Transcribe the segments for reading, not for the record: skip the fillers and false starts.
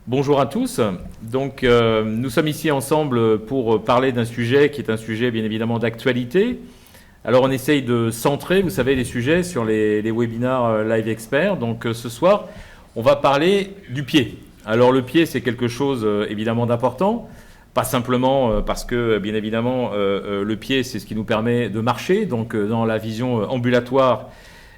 Bonjour à tous. Donc, nous sommes ici ensemble pour parler d'un sujet qui est un sujet bien évidemment d'actualité. Alors, on essaye de centrer, vous savez, les sujets sur les webinars Live Expert. Donc, ce soir, on va parler du pied. Alors, le pied, c'est quelque chose évidemment d'important. Pas simplement parce que, bien évidemment, le pied, c'est ce qui nous permet de marcher. Donc, dans la vision ambulatoire,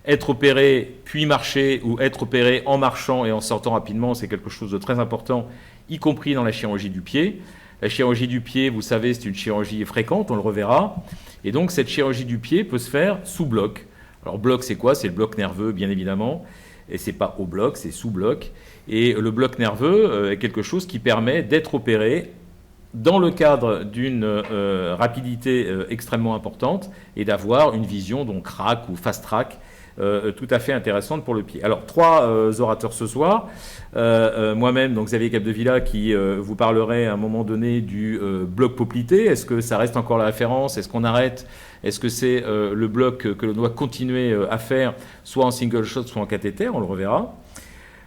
être opéré puis marcher ou être opéré en marchant et en sortant rapidement, c'est quelque chose de très important, y compris dans la chirurgie du pied. La chirurgie du pied, vous savez, c'est une chirurgie fréquente, on le reverra. Et donc cette chirurgie du pied peut se faire sous bloc. Alors bloc, c'est quoi? C'est le bloc nerveux, bien évidemment. Et c'est pas au bloc, c'est sous bloc. Et le bloc nerveux est quelque chose qui permet d'être opéré dans le cadre d'une rapidité extrêmement importante et d'avoir une vision donc crack ou fast track tout à fait intéressante pour le pied. Alors, trois orateurs ce soir. Moi-même, donc Xavier Capdevila, qui vous parlerai à un moment donné du bloc poplité. Est-ce que ça reste encore la référence? Est-ce qu'on arrête? Est-ce que c'est le bloc que l'on doit continuer à faire, soit en single shot, soit en cathéter? On le reverra.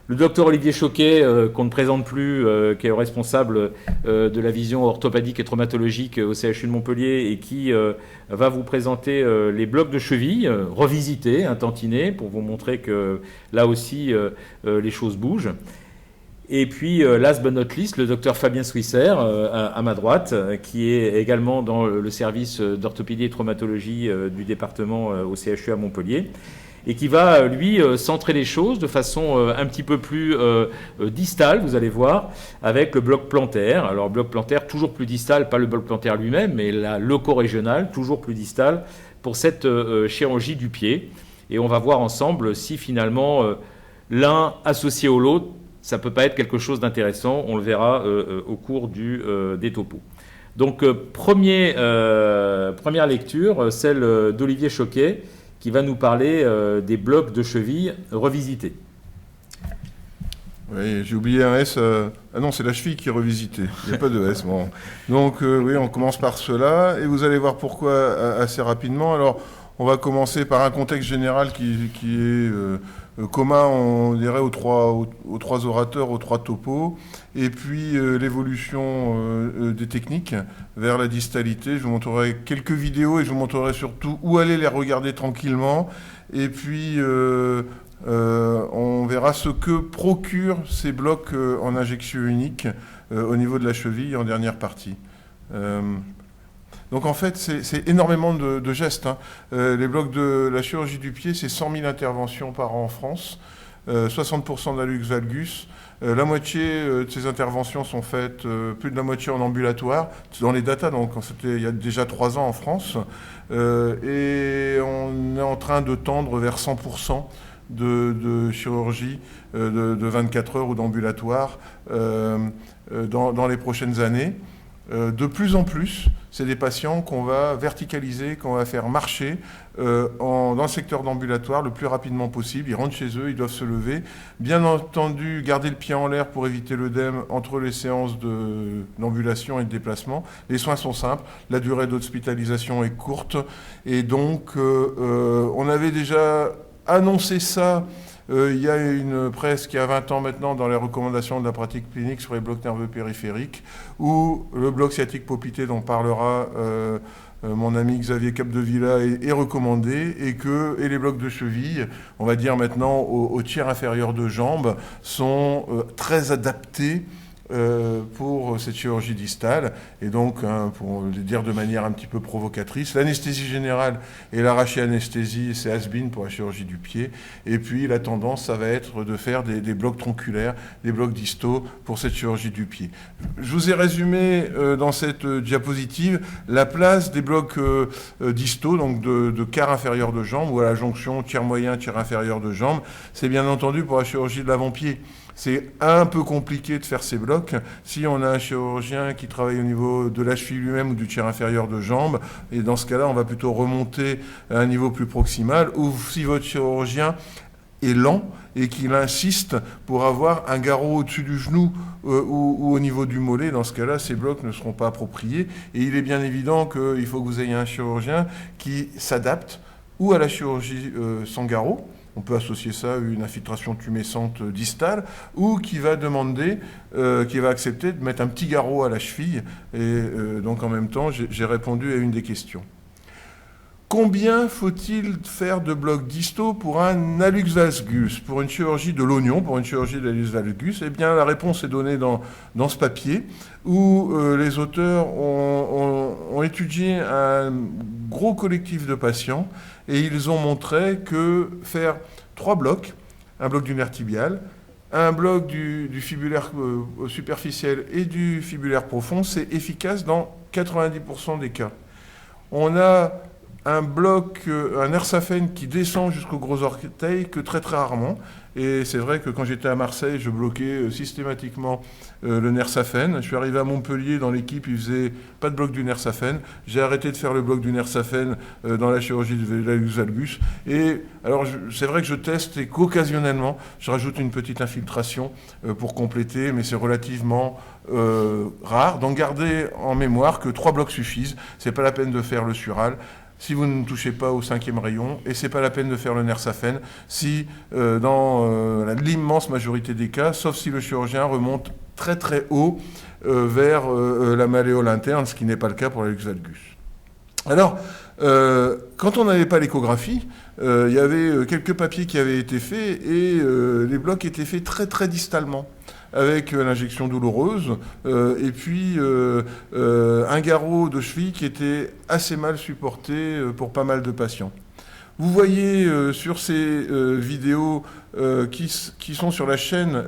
Le docteur Olivier Choquet, qu'on ne présente plus, qui est le responsable de la vision orthopédique et traumatologique au CHU de Montpellier et qui va vous présenter les blocs de cheville revisités, tantinés, pour vous montrer que là aussi les choses bougent. Et puis, last but not least, le docteur Fabien Swisser, à ma droite, qui est également dans le service d'orthopédie et traumatologie du département au CHU à Montpellier, et qui va, lui, centrer les choses de façon un petit peu plus distale, vous allez voir, avec le bloc plantaire. Alors, bloc plantaire toujours plus distal, pas le bloc plantaire lui-même, mais la loco-régionale, toujours plus distale, pour cette chirurgie du pied. Et on va voir ensemble si, finalement, l'un associé au l'autre, ça ne peut pas être quelque chose d'intéressant. On le verra au cours des topos. Donc, première lecture, celle d'Olivier Choquet, qui va nous parler des blocs de cheville revisités. Oui, j'ai oublié un S. Ah non, c'est la cheville qui est revisitée. Il n'y a pas de S. Bon. Donc, oui, on commence par cela. Et vous allez voir pourquoi assez rapidement. Alors, on va commencer par un contexte général qui est commun, on dirait, aux trois orateurs, aux trois topos. Et puis, l'évolution des techniques vers la distalité. Je vous montrerai quelques vidéos et je vous montrerai surtout où aller les regarder tranquillement. Et puis, on verra ce que procurent ces blocs en injection unique au niveau de la cheville en dernière partie. Donc en fait, c'est énormément de gestes. Les blocs de la chirurgie du pied, c'est 100 000 interventions par an en France, 60% d'hallux valgus. La moitié de ces interventions sont faites, plus de la moitié en ambulatoire, dans les datas, donc c'était il y a déjà 3 ans en France. Et on est en train de tendre vers 100% de chirurgie de 24 heures ou d'ambulatoire dans les prochaines années. De plus en plus, c'est des patients qu'on va verticaliser, qu'on va faire marcher dans le secteur d'ambulatoire le plus rapidement possible. Ils rentrent chez eux, ils doivent se lever. Bien entendu, garder le pied en l'air pour éviter l'œdème entre les séances d'ambulation et de déplacement. Les soins sont simples, la durée d'hospitalisation est courte. Et donc, on avait déjà annoncé ça. Il y a une presse qui a 20 ans maintenant dans les recommandations de la pratique clinique sur les blocs nerveux périphériques, où le bloc sciatique poplité dont parlera mon ami Xavier Capdevila est recommandé, et les blocs de cheville, on va dire maintenant au tiers inférieur de jambe, sont très adaptés pour cette chirurgie distale. Et donc, pour le dire de manière un petit peu provocatrice, l'anesthésie générale et l'arraché-anesthésie, c'est has-been pour la chirurgie du pied. Et puis, la tendance, ça va être de faire des blocs tronculaires, des blocs distaux pour cette chirurgie du pied. Je vous ai résumé dans cette diapositive la place des blocs distaux, donc de quart inférieur de jambe, ou à la jonction tiers moyen, tiers inférieur de jambe. C'est bien entendu pour la chirurgie de l'avant-pied. C'est un peu compliqué de faire ces blocs. Si on a un chirurgien qui travaille au niveau de la cheville lui-même ou du tiers inférieur de jambe, et dans ce cas-là, on va plutôt remonter à un niveau plus proximal, ou si votre chirurgien est lent et qu'il insiste pour avoir un garrot au-dessus du genou ou au niveau du mollet, dans ce cas-là, ces blocs ne seront pas appropriés. Et il est bien évident qu'il faut que vous ayez un chirurgien qui s'adapte ou à la chirurgie sans garrot, on peut associer ça à une infiltration tumescente distale, ou qui va demander, qui va accepter de mettre un petit garrot à la cheville. Et donc en même temps, j'ai répondu à une des questions. Combien faut-il faire de blocs distaux pour un hallux valgus, pour une chirurgie de l'oignon, pour une chirurgie de l'hallux valgus? Eh bien, la réponse est donnée dans ce papier, où les auteurs ont étudié un gros collectif de patients, et ils ont montré que faire 3 blocs, un bloc du nerf tibial, un bloc du fibulaire superficiel et du fibulaire profond, c'est efficace dans 90% des cas. On a un bloc, un nerf saphène qui descend jusqu'au gros orteil que très très rarement. Et c'est vrai que quand j'étais à Marseille, je bloquais systématiquement le nerf saphène. Je suis arrivé à Montpellier, dans l'équipe, ils faisaient pas de bloc du nerf saphène. J'ai arrêté de faire le bloc du nerf saphène dans la chirurgie de l'hallux valgus. Et alors, c'est vrai que je teste et qu'occasionnellement, je rajoute une petite infiltration pour compléter, mais c'est relativement rare. Donc, gardez en mémoire que 3 blocs suffisent. C'est pas la peine de faire le sural si vous ne touchez pas au 5e rayon, et c'est pas la peine de faire le nerf saphène si, dans l'immense majorité des cas, sauf si le chirurgien remonte très très haut vers la malléole interne, ce qui n'est pas le cas pour l'hallux valgus. Alors, quand on n'avait pas l'échographie, il y avait quelques papiers qui avaient été faits, et les blocs étaient faits très très distalement, avec l'injection douloureuse, et puis un garrot de cheville qui était assez mal supporté pour pas mal de patients. Vous voyez sur ces vidéos qui sont sur la chaîne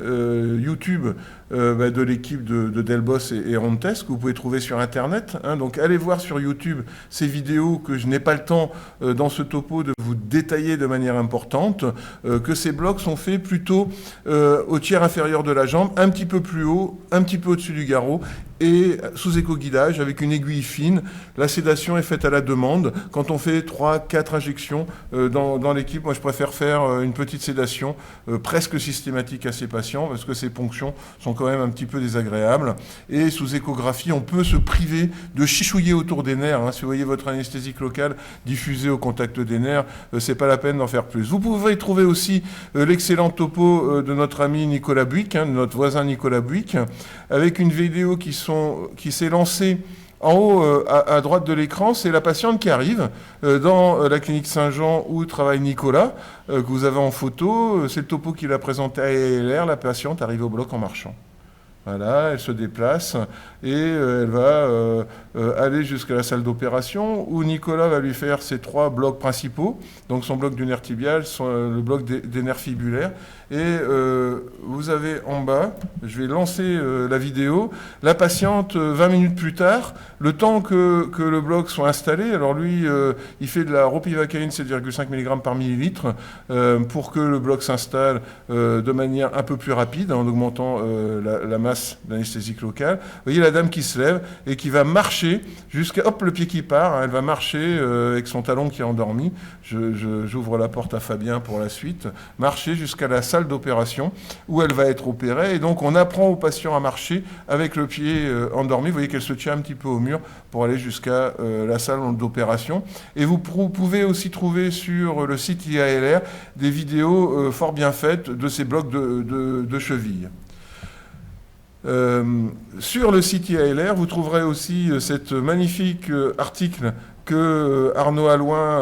YouTube de l'équipe de Delbos et Rontes, que vous pouvez trouver sur Internet. Donc allez voir sur YouTube ces vidéos que je n'ai pas le temps dans ce topo de vous détailler de manière importante, que ces blocs sont faits plutôt au tiers inférieur de la jambe, un petit peu plus haut, un petit peu au-dessus du garrot, et sous éco-guidage avec une aiguille fine. La sédation est faite à la demande. Quand on fait 3-4 injections dans l'équipe, moi je préfère faire une petite sédation presque systématique à ces patients, parce que ces ponctions sont quand même un petit peu désagréables. Et sous échographie, on peut se priver de chichouiller autour des nerfs. Si vous voyez votre anesthésique locale diffusée au contact des nerfs, c'est pas la peine d'en faire plus. Vous pouvez trouver aussi l'excellent topo de notre ami Nicolas Buick, de notre voisin Nicolas Buick, avec une vidéo qui s'est lancée en haut, à droite de l'écran. C'est la patiente qui arrive dans la clinique Saint-Jean où travaille Nicolas, que vous avez en photo. C'est le topo qu'il a présenté à ALR. La patiente arrive au bloc en marchant. Voilà, elle se déplace et elle va aller jusqu'à la salle d'opération où Nicolas va lui faire ses 3 blocs principaux, donc son bloc du nerf tibial, le bloc des nerfs fibulaires. Et vous avez en bas, je vais lancer la vidéo, la patiente 20 minutes plus tard, le temps que le bloc soit installé. Alors lui, il fait de la ropivacaïne 7,5 mg par millilitre pour que le bloc s'installe de manière un peu plus rapide, en augmentant la masse d'anesthésique locale. Vous voyez la dame qui se lève et qui va marcher jusqu'à... Hop, le pied qui part, elle va marcher avec son talon qui est endormi. J'ouvre la porte à Fabien pour la suite. Marcher jusqu'à la salle d'opération où elle va être opérée. Et donc, on apprend au patient à marcher avec le pied endormi. Vous voyez qu'elle se tient un petit peu au mur pour aller jusqu'à la salle d'opération. Et vous pouvez aussi trouver sur le site IALR des vidéos fort bien faites de ces blocs de cheville. Sur le site IALR, vous trouverez aussi cet magnifique article que Arnaud Allouin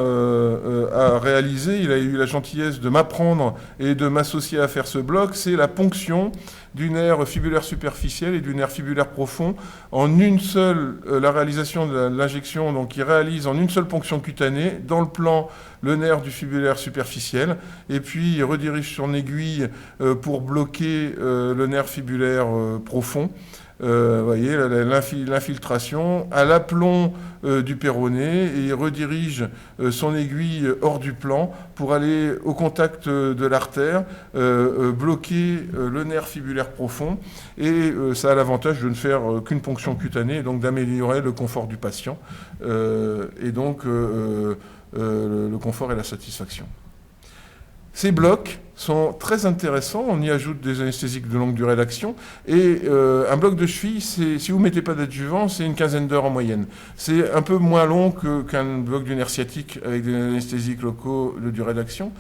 a réalisé. Il a eu la gentillesse de m'apprendre et de m'associer à faire ce bloc. C'est la ponction du nerf fibulaire superficiel et du nerf fibulaire profond en une seule, la réalisation de l'injection, donc il réalise en une seule ponction cutanée, dans le plan, le nerf du fibulaire superficiel, et puis il redirige son aiguille pour bloquer le nerf fibulaire profond. Vous voyez, l'infiltration à l'aplomb du péroné, et il redirige son aiguille hors du plan pour aller au contact de l'artère, bloquer le nerf fibulaire profond, et ça a l'avantage de ne faire qu'une ponction cutanée, et donc d'améliorer le confort du patient, et donc le confort et la satisfaction. Ces blocs sont très intéressants, on y ajoute des anesthésiques de longue durée d'action, et un bloc de cheville, si vous ne mettez pas d'adjuvant, c'est une quinzaine d'heures en moyenne. C'est un peu moins long qu'un bloc du nerf sciatique avec des anesthésiques locaux de durée d'action.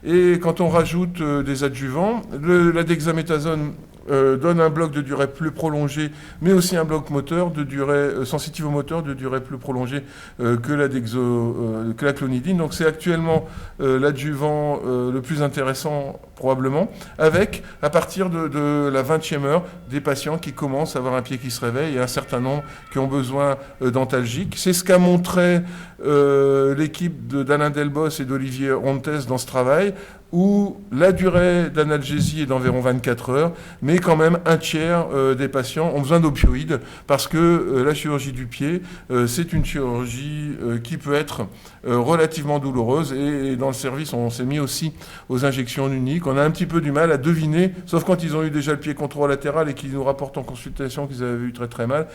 Et quand on rajoute des adjuvants, la dexaméthasone donne un bloc de durée plus prolongée, mais aussi un bloc moteur de durée sensitive au moteur de durée plus prolongée que la clonidine. Donc c'est actuellement l'adjuvant le plus intéressant probablement, avec, à partir de la 20e heure, des patients qui commencent à avoir un pied qui se réveille et un certain nombre qui ont besoin d'antalgiques. C'est ce qu'a montré l'équipe d'Alain Delbos et d'Olivier Rontes dans ce travail, où la durée d'analgésie est d'environ 24 heures, mais quand même un tiers des patients ont besoin d'opioïdes, parce que la chirurgie du pied, c'est une chirurgie qui peut être relativement douloureuse, et dans le service, on s'est mis aussi aux injections uniques. On a un petit peu du mal à deviner, sauf quand ils ont eu déjà le pied contralatéral et qu'ils nous rapportent en consultation qu'ils avaient eu très très mal,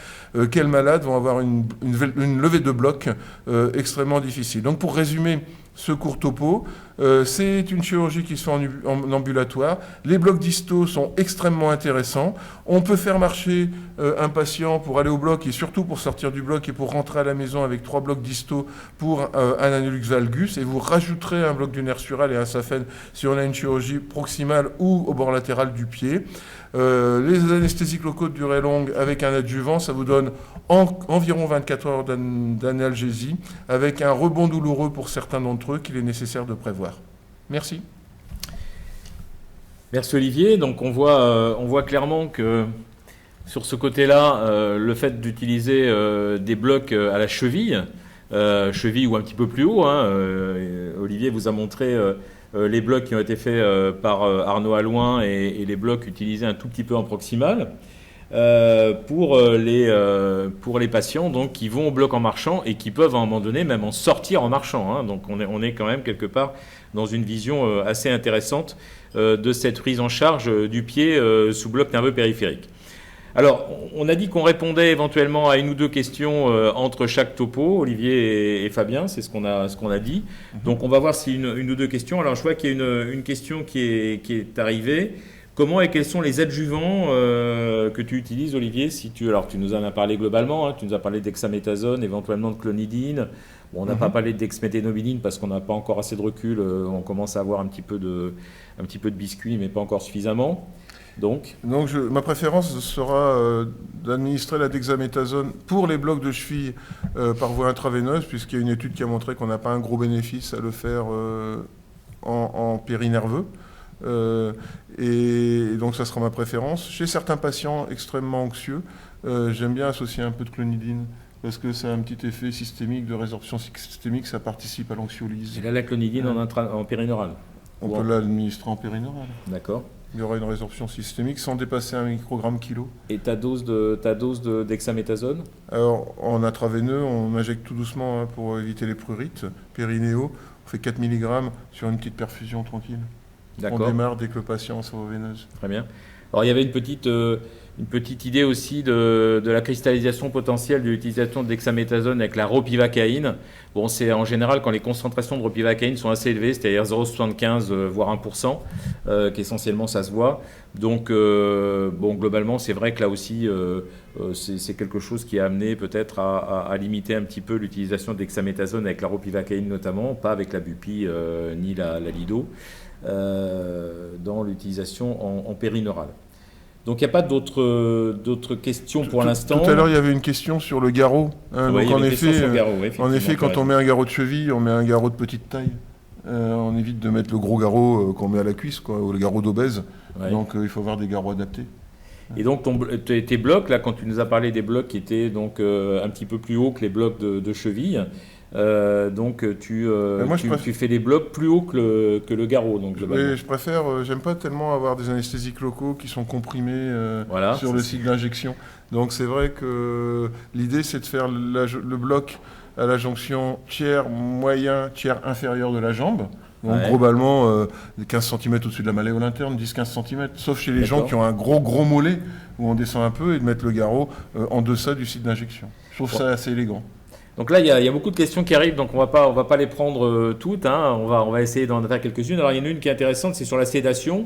quels malades vont avoir une levée de bloc extrêmement difficile. Donc pour résumer ce court topo, c'est une chirurgie qui se fait en ambulatoire. Les blocs distaux sont extrêmement intéressants. On peut faire marcher un patient pour aller au bloc et surtout pour sortir du bloc et pour rentrer à la maison avec 3 blocs distaux pour un annulus valgus, et vous rajouterez un bloc du nerf sural et un saphène si on a une chirurgie proximale ou au bord latéral du pied. Les anesthésiques locaux de durée longue avec un adjuvant, ça vous donne environ 24 heures d'analgésie, avec un rebond douloureux pour certains d'entre eux qu'il est nécessaire de prévoir. Merci. Merci Olivier. Donc on voit clairement que sur ce côté-là, le fait d'utiliser des blocs à la cheville ou un petit peu plus haut, Olivier vous a montré les blocs qui ont été faits par Arnaud Allouin et les blocs utilisés un tout petit peu en proximal. Pour les patients donc, qui vont au bloc en marchant et qui peuvent à un moment donné même en sortir en marchant. Donc on est quand même quelque part dans une vision assez intéressante de cette prise en charge du pied sous bloc nerveux périphérique. Alors, on a dit qu'on répondait éventuellement à une ou deux questions entre chaque topo, Olivier et Fabien, c'est ce qu'on a dit. Donc on va voir si une ou deux questions. Alors je vois qu'il y a une question qui est arrivée. Comment et quels sont les adjuvants que tu utilises, Olivier? Alors, tu nous en as parlé globalement, tu nous as parlé d'hexaméthasone, éventuellement de clonidine. Bon, on n'a pas parlé d'exméthénobiline parce qu'on n'a pas encore assez de recul. On commence à avoir un petit peu de biscuit, mais pas encore suffisamment. Donc ma préférence sera d'administrer la dexaméthasone pour les blocs de cheville par voie intraveineuse, puisqu'il y a une étude qui a montré qu'on n'a pas un gros bénéfice à le faire en périnerveux. Et donc ça sera ma préférence. Chez certains patients extrêmement anxieux, j'aime bien associer un peu de clonidine parce que ça a un petit effet systémique de résorption systémique, ça participe à l'anxiolyse. Et là, la clonidine en périneural? On peut l'administrer en périneural. D'accord. Il y aura une résorption systémique sans dépasser 1 microgramme kilo. Et ta dose d'hexaméthasone? Alors, en intraveineux, on injecte tout doucement pour éviter les prurites. Périnéo, on fait 4 mg sur une petite perfusion tranquille. On démarre dès que le patient est veineuse. Très bien. Alors il y avait une petite idée aussi de la cristallisation potentielle de l'utilisation de l'hexaméthasone avec la ropivacaïne. Bon, c'est en général quand les concentrations de ropivacaïne sont assez élevées, c'est-à-dire 0,75 voire 1%, qu'essentiellement ça se voit. Donc globalement, c'est vrai que là aussi, c'est quelque chose qui a amené peut-être à limiter un petit peu l'utilisation de l'hexaméthasone avec la ropivacaïne notamment, pas avec la bupi ni la lido. Dans l'utilisation en périneural. Donc il n'y a pas d'autres questions pour l'instant. Tout à l'heure, il y avait une question sur le garrot. Oui, donc en effet, quand on met un garrot de cheville, on met un garrot de petite taille. On évite de mettre le gros garrot qu'on met à la cuisse, ou le garrot d'obèse. Ouais. Donc il faut avoir des garrots adaptés. Et donc tes blocs, là, quand tu nous as parlé des blocs qui étaient donc un petit peu plus hauts que les blocs de cheville, donc tu fais des blocs plus hauts que le garrot. Donc, je préfère, j'aime pas tellement avoir des anesthésiques locaux qui sont comprimés sur le site d'injection. Donc c'est vrai que l'idée c'est de faire le bloc à la jonction tiers moyen, tiers inférieur de la jambe. Donc globalement 15 cm au-dessus de la malléole interne, 10-15 cm, sauf chez les gens qui ont un gros mollet où on descend un peu, et de mettre le garrot en deçà du site d'injection. Je trouve ça assez élégant. Donc là, il y a beaucoup de questions qui arrivent, donc on va pas les prendre toutes, hein. On va essayer d'en faire quelques-unes. Alors il y en a une qui est intéressante, c'est sur la sédation.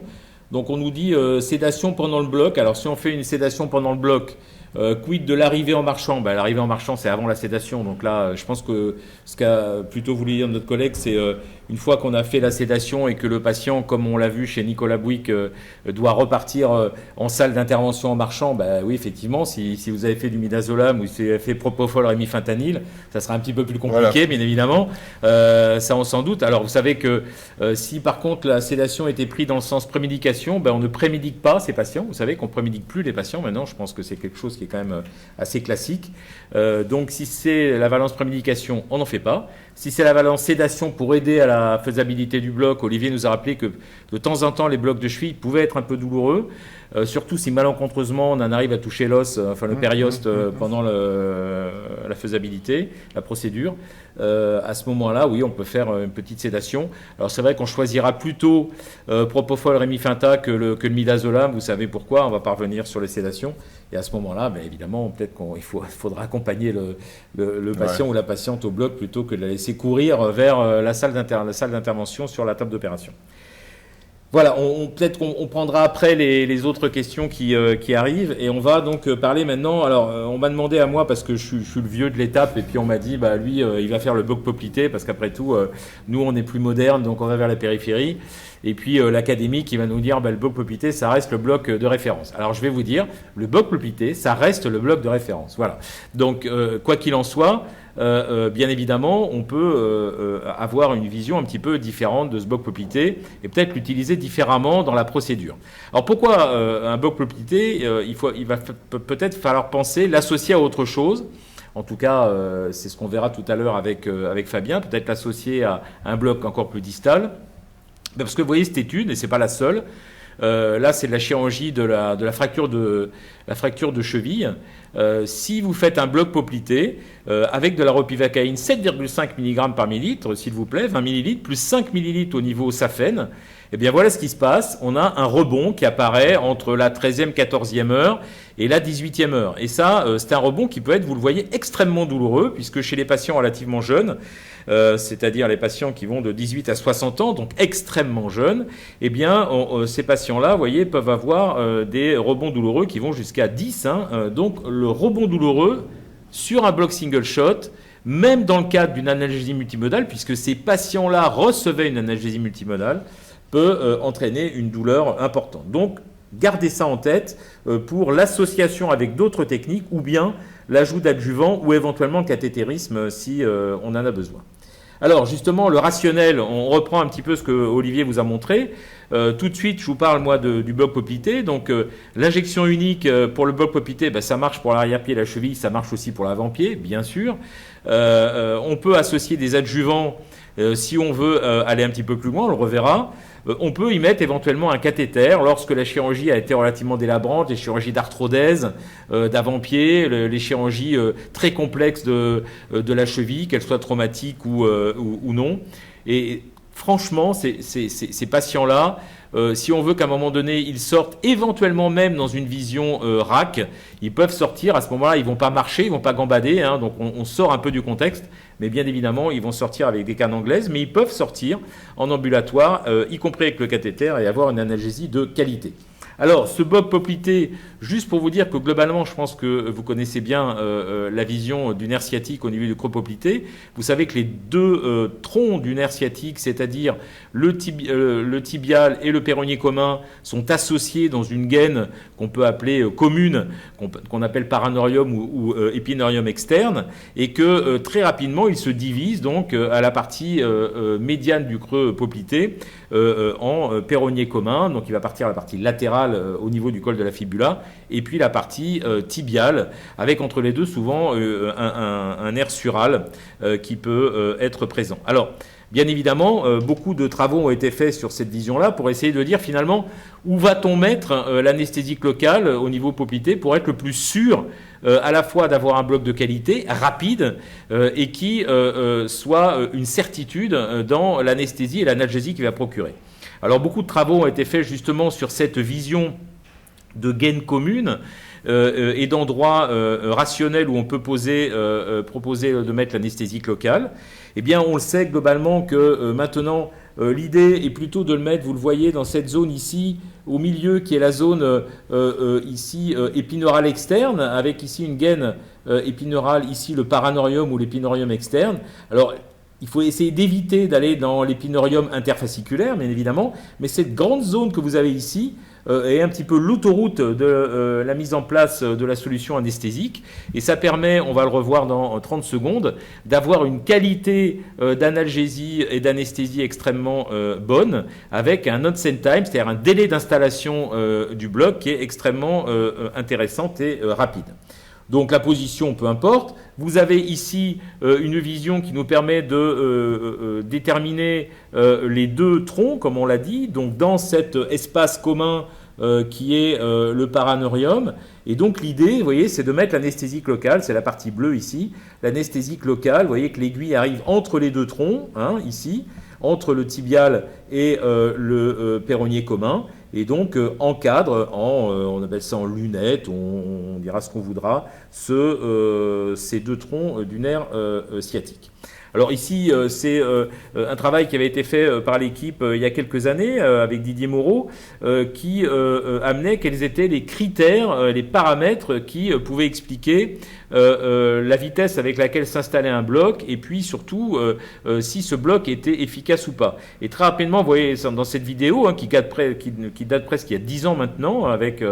Donc on nous dit sédation pendant le bloc. Alors si on fait une sédation pendant le bloc, quid de l'arrivée en marchant? L'arrivée en marchant, c'est avant la sédation. Donc là, je pense que ce qu'a plutôt voulu dire notre collègue, c'est une fois qu'on a fait la sédation et que le patient, comme on l'a vu chez Nicolas Bouygues, doit repartir en salle d'intervention en marchant, oui, effectivement, si vous avez fait du midazolam ou si vous avez fait propofol rémifentanil, ça sera un petit peu plus compliqué, bien évidemment. Ça, on s'en doute. Alors, vous savez que si par contre la sédation était prise dans le sens prémédication, on ne prémédique pas ces patients. Vous savez qu'on ne prémédique plus les patients maintenant. Je pense que c'est quelque chose qui est quand même assez classique. Donc, si c'est la valence prémédication, on n'en fait pas. Si c'est la valence sédation pour aider à la faisabilité du bloc, Olivier nous a rappelé que de temps en temps, les blocs de cheville pouvaient être un peu douloureux, surtout si malencontreusement on en arrive à toucher l'os, le périoste pendant la faisabilité, la procédure. À ce moment-là, oui, on peut faire une petite sédation. Alors c'est vrai qu'on choisira plutôt propofol rémifenta que le midazolam. Vous savez pourquoi? On va pas revenir sur les sédations. Et à ce moment-là, évidemment, peut-être qu'il faudra accompagner le patient ou la patiente au bloc plutôt que de la laisser courir vers la salle d'intervention sur la table d'opération. Voilà, peut-être qu'on prendra après les autres questions qui arrivent et on va donc parler maintenant. Alors, on m'a demandé à moi, parce que je suis le vieux de l'étape, et puis on m'a dit, lui, il va faire le bloc poplité, parce qu'après tout, nous, on est plus moderne, donc on va vers la périphérie. Et puis l'académie qui va nous dire, le bloc poplité, ça reste le bloc de référence. Alors, je vais vous dire, le bloc poplité, ça reste le bloc de référence. Voilà. Donc, quoi qu'il en soit, bien évidemment, on peut avoir une vision un petit peu différente de ce bloc poplité et peut-être l'utiliser différemment dans la procédure. Alors pourquoi un bloc poplité? Il va peut-être falloir penser l'associer à autre chose. En tout cas, c'est ce qu'on verra tout à l'heure avec Fabien, peut-être l'associer à un bloc encore plus distal. Parce que vous voyez cette étude, et c'est pas la seule. Là, c'est de la chirurgie de la fracture de cheville. Si vous faites un bloc poplité avec de la ropivacaïne 7,5 mg par millilitre, s'il vous plaît, 20 ml, plus 5 ml au niveau saphène, eh bien voilà ce qui se passe. On a un rebond qui apparaît entre la 13e, 14e heure et la 18e heure. Et ça, c'est un rebond qui peut être, vous le voyez, extrêmement douloureux, puisque chez les patients relativement jeunes, c'est-à-dire les patients qui vont de 18 à 60 ans, donc extrêmement jeunes, eh bien, ces patients-là, vous voyez, peuvent avoir des rebonds douloureux qui vont jusqu'à 10. Donc, le rebond douloureux sur un bloc single shot, même dans le cadre d'une analgésie multimodale, puisque ces patients-là recevaient une analgésie multimodale, peut entraîner une douleur importante. Donc, gardez ça en tête pour l'association avec d'autres techniques ou bien l'ajout d'adjuvants ou éventuellement le cathétérisme si on en a besoin. Alors justement, le rationnel, on reprend un petit peu ce que Olivier vous a montré. Tout de suite, je vous parle moi du bloc poplité. Donc l'injection unique pour le bloc poplité, ça marche pour l'arrière-pied et la cheville, ça marche aussi pour l'avant-pied, bien sûr. On peut associer des adjuvants si on veut aller un petit peu plus loin, on le reverra. On peut y mettre éventuellement un cathéter lorsque la chirurgie a été relativement délabrante, les chirurgies d'arthrodèse, d'avant-pied, les chirurgies très complexes de la cheville, qu'elles soient traumatiques ou non. Et franchement, ces patients-là, si on veut qu'à un moment donné, ils sortent éventuellement même dans une vision RAC, ils peuvent sortir. À ce moment-là, ils ne vont pas marcher, ils ne vont pas gambader. Donc on sort un peu du contexte. Mais bien évidemment, ils vont sortir avec des cannes anglaises, mais ils peuvent sortir en ambulatoire, y compris avec le cathéter, et avoir une analgésie de qualité. Alors, ce bloc poplité, juste pour vous dire que globalement, je pense que vous connaissez bien la vision du nerf sciatique au niveau du creux poplité. Vous savez que les deux troncs du nerf sciatique, c'est-à-dire le tibial et le péroné commun, sont associés dans une gaine qu'on peut appeler commune, qu'on appelle paranorium ou épinorium externe, et que très rapidement, ils se divisent donc à la partie médiane du creux poplité en péroné commun. Donc, il va partir à la partie latérale au niveau du col de la fibula, et puis la partie tibiale, avec entre les deux souvent un nerf sural qui peut être présent. Alors, bien évidemment, beaucoup de travaux ont été faits sur cette vision-là pour essayer de dire finalement où va-t-on mettre l'anesthésique locale au niveau poplité pour être le plus sûr à la fois d'avoir un bloc de qualité, rapide, et qui soit une certitude dans l'anesthésie et l'analgésie qu'il va procurer. Alors beaucoup de travaux ont été faits justement sur cette vision de gaines communes et d'endroits rationnels où on peut proposer de mettre l'anesthésique locale, eh bien on le sait globalement que maintenant l'idée est plutôt de le mettre, vous le voyez, dans cette zone ici, au milieu, qui est la zone ici épineurale externe, avec ici une gaine épineurale, ici le paranorium ou l'épinorium externe. Alors, il faut essayer d'éviter d'aller dans l'épinorium interfasciculaire, bien évidemment, mais cette grande zone que vous avez ici est un petit peu l'autoroute de la mise en place de la solution anesthésique. Et ça permet, on va le revoir dans 30 secondes, d'avoir une qualité d'analgésie et d'anesthésie extrêmement bonne, avec un onset time, c'est-à-dire un délai d'installation du bloc qui est extrêmement intéressant et rapide. Donc la position, peu importe. Vous avez ici une vision qui nous permet de déterminer les deux troncs, comme on l'a dit, donc dans cet espace commun qui est le paranorium. Et donc l'idée, vous voyez, c'est de mettre l'anesthésique locale, c'est la partie bleue ici, l'anesthésique locale, vous voyez que l'aiguille arrive entre les deux troncs, hein, ici, entre le tibial et le péronnier commun. Et donc encadre, on appelle ça en lunettes, on dira ce qu'on voudra, ces deux troncs du nerf sciatique. Alors ici, c'est un travail qui avait été fait par l'équipe il y a quelques années avec Didier Moreau, qui amenait quels étaient les critères, les paramètres qui pouvaient expliquer la vitesse avec laquelle s'installait un bloc, et puis surtout si ce bloc était efficace ou pas. Et très rapidement, vous voyez dans cette vidéo, hein, qui date presque il y a 10 ans maintenant, avec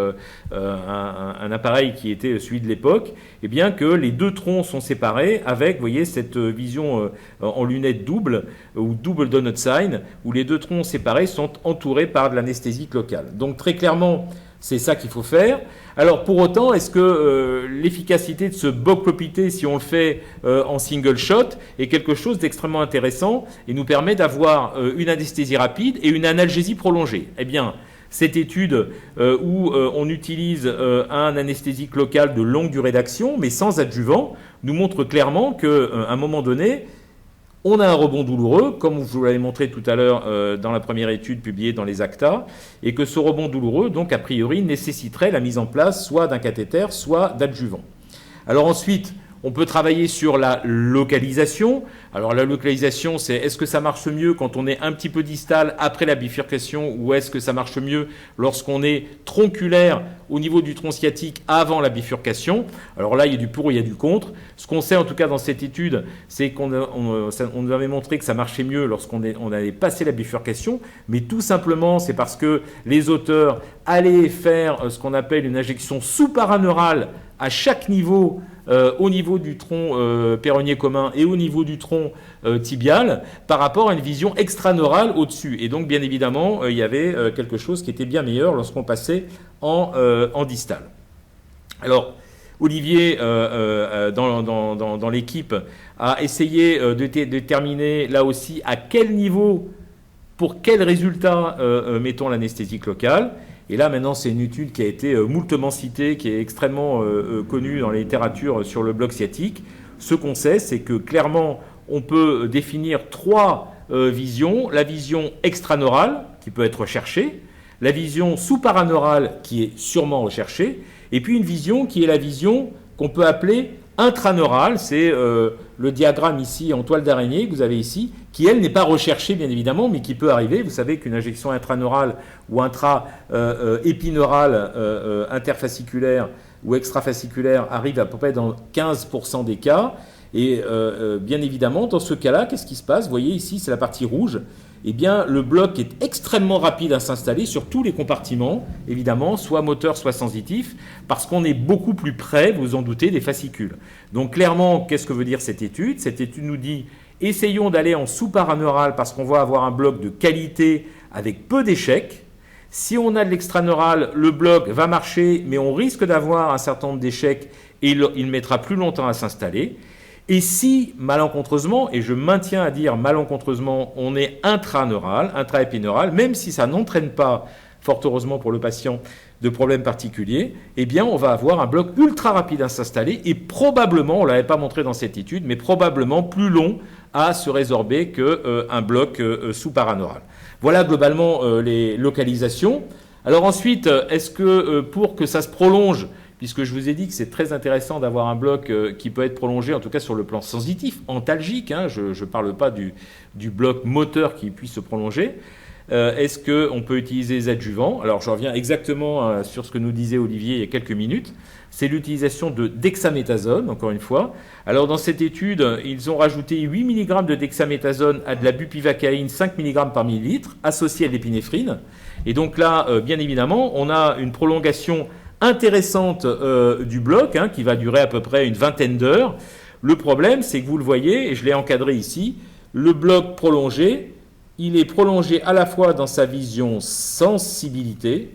un appareil qui était celui de l'époque, eh bien que les deux troncs sont séparés avec, vous voyez, cette vision en lunettes double, ou double donut sign, où les deux troncs séparés sont entourés par de l'anesthésique locale. Donc très clairement, c'est ça qu'il faut faire. Alors pour autant, est-ce que l'efficacité de ce Bock-Clopité, si on le fait en single shot, est quelque chose d'extrêmement intéressant et nous permet d'avoir une anesthésie rapide et une analgésie prolongée? Eh bien, cette étude où on utilise un anesthésique local de longue durée d'action, mais sans adjuvant, nous montre clairement qu'à un moment donné, on a un rebond douloureux, comme je vous l'avais montré tout à l'heure dans la première étude publiée dans les ACTA, et que ce rebond douloureux, donc a priori, nécessiterait la mise en place soit d'un cathéter, soit d'adjuvant. Alors ensuite, on peut travailler sur la localisation. Alors la localisation, c'est est-ce que ça marche mieux quand on est un petit peu distal après la bifurcation, ou est-ce que ça marche mieux lorsqu'on est tronculaire au niveau du tronc sciatique avant la bifurcation? Alors là, il y a du pour, il y a du contre. Ce qu'on sait en tout cas dans cette étude, c'est qu'on nous avait montré que ça marchait mieux lorsqu'on avait passé la bifurcation, mais tout simplement, c'est parce que les auteurs allaient faire ce qu'on appelle une injection sous-paraneurale à chaque niveau, au niveau du tronc péronnier commun et au niveau du tronc tibial, par rapport à une vision extraneurale au-dessus. Et donc, bien évidemment, il y avait quelque chose qui était bien meilleur lorsqu'on passait en distal. Alors, Olivier, dans l'équipe, a essayé de déterminer là aussi à quel niveau, pour quel résultat mettons l'anesthésique locale. Et là, maintenant, c'est une étude qui a été moultement citée, qui est extrêmement connue dans la littérature sur le bloc sciatique. Ce qu'on sait, c'est que clairement, on peut définir trois visions. La vision extraneurale, qui peut être recherchée, la vision sous-paraneurale, qui est sûrement recherchée, et puis une vision qui est la vision qu'on peut appeler intraneurale. C'est le diagramme ici en toile d'araignée que vous avez ici, qui elle n'est pas recherchée bien évidemment, mais qui peut arriver. Vous savez qu'une injection intraneurale ou intra-épineurale interfasciculaire ou extrafasciculaire arrive à peu près dans 15% des cas. Et bien évidemment, dans ce cas-là, qu'est-ce qui se passe? Vous voyez ici, c'est la partie rouge. Eh bien, le bloc est extrêmement rapide à s'installer sur tous les compartiments, évidemment, soit moteur, soit sensitif, parce qu'on est beaucoup plus près, vous vous en doutez, des fascicules. Donc clairement, qu'est-ce que veut dire cette étude? Cette étude nous dit, essayons d'aller en sous-paraneural parce qu'on va avoir un bloc de qualité avec peu d'échecs. Si on a de l'extraneural, le bloc va marcher, mais on risque d'avoir un certain nombre d'échecs et il mettra plus longtemps à s'installer. Et si, malencontreusement, et je maintiens à dire malencontreusement, on est intraneural, intraépineural, même si ça n'entraîne pas, fort heureusement pour le patient, de problèmes particuliers, eh bien, on va avoir un bloc ultra rapide à s'installer et probablement, on ne l'avait pas montré dans cette étude, mais probablement plus long à se résorber qu'un bloc sous-paraneural. Voilà globalement les localisations. Alors ensuite, est-ce que pour que ça se prolonge, puisque je vous ai dit que c'est très intéressant d'avoir un bloc qui peut être prolongé, en tout cas sur le plan sensitif, antalgique, hein, je ne parle pas du bloc moteur qui puisse se prolonger, est-ce qu'on peut utiliser les adjuvants? Alors je reviens exactement sur ce que nous disait Olivier il y a quelques minutes, c'est l'utilisation de dexaméthasone, encore une fois. Alors dans cette étude, ils ont rajouté 8 mg de dexaméthasone à de la bupivacaïne, 5 mg par millilitre, associé à l'épinéphrine. Et donc là, bien évidemment, on a une prolongation intéressante du bloc, hein, qui va durer à peu près une vingtaine d'heures. Le problème, c'est que vous le voyez, et je l'ai encadré ici, le bloc prolongé, il est prolongé à la fois dans sa vision sensibilité,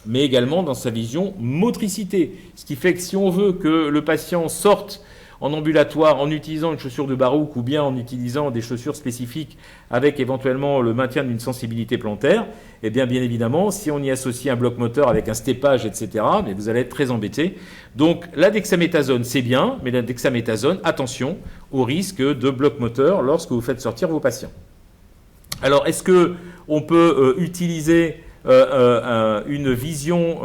mais également dans sa vision motricité. Ce qui fait que si on veut que le patient sorte en ambulatoire en utilisant une chaussure de Barouk ou bien en utilisant des chaussures spécifiques avec éventuellement le maintien d'une sensibilité plantaire, eh bien évidemment, si on y associe un bloc moteur avec un steppage, etc., mais vous allez être très embêté. Donc la dexaméthasone, c'est bien, mais la dexaméthasone, attention au risque de bloc moteur lorsque vous faites sortir vos patients. Alors, est-ce qu'on peut utiliser une vision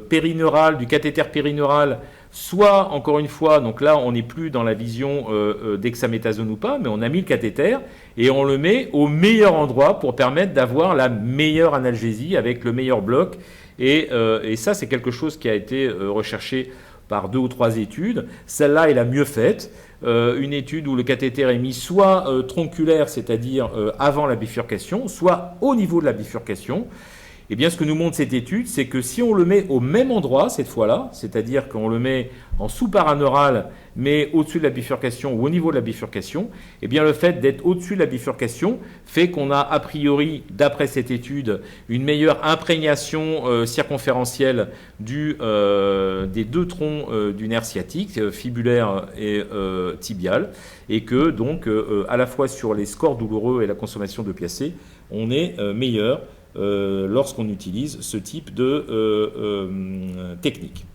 périneurale, du cathéter périneural, soit, encore une fois, donc là, on n'est plus dans la vision dexaméthasone ou pas, mais on a mis le cathéter et on le met au meilleur endroit pour permettre d'avoir la meilleure analgésie avec le meilleur bloc. Et ça, c'est quelque chose qui a été recherché par 2 ou 3 études. Celle-là est la mieux faite. Une étude où le cathéter est mis soit tronculaire, c'est-à-dire avant la bifurcation, soit au niveau de la bifurcation. Eh bien, ce que nous montre cette étude, c'est que si on le met au même endroit cette fois-là, c'est-à-dire qu'on le met en sous-paraneural, mais au-dessus de la bifurcation ou au niveau de la bifurcation, eh bien, le fait d'être au-dessus de la bifurcation fait qu'on a, a priori, d'après cette étude, une meilleure imprégnation circonférentielle des 2 troncs du nerf sciatique, fibulaire et tibial, et que, donc, à la fois sur les scores douloureux et la consommation d'opiacés, on est meilleur lorsqu'on utilise ce type de technique.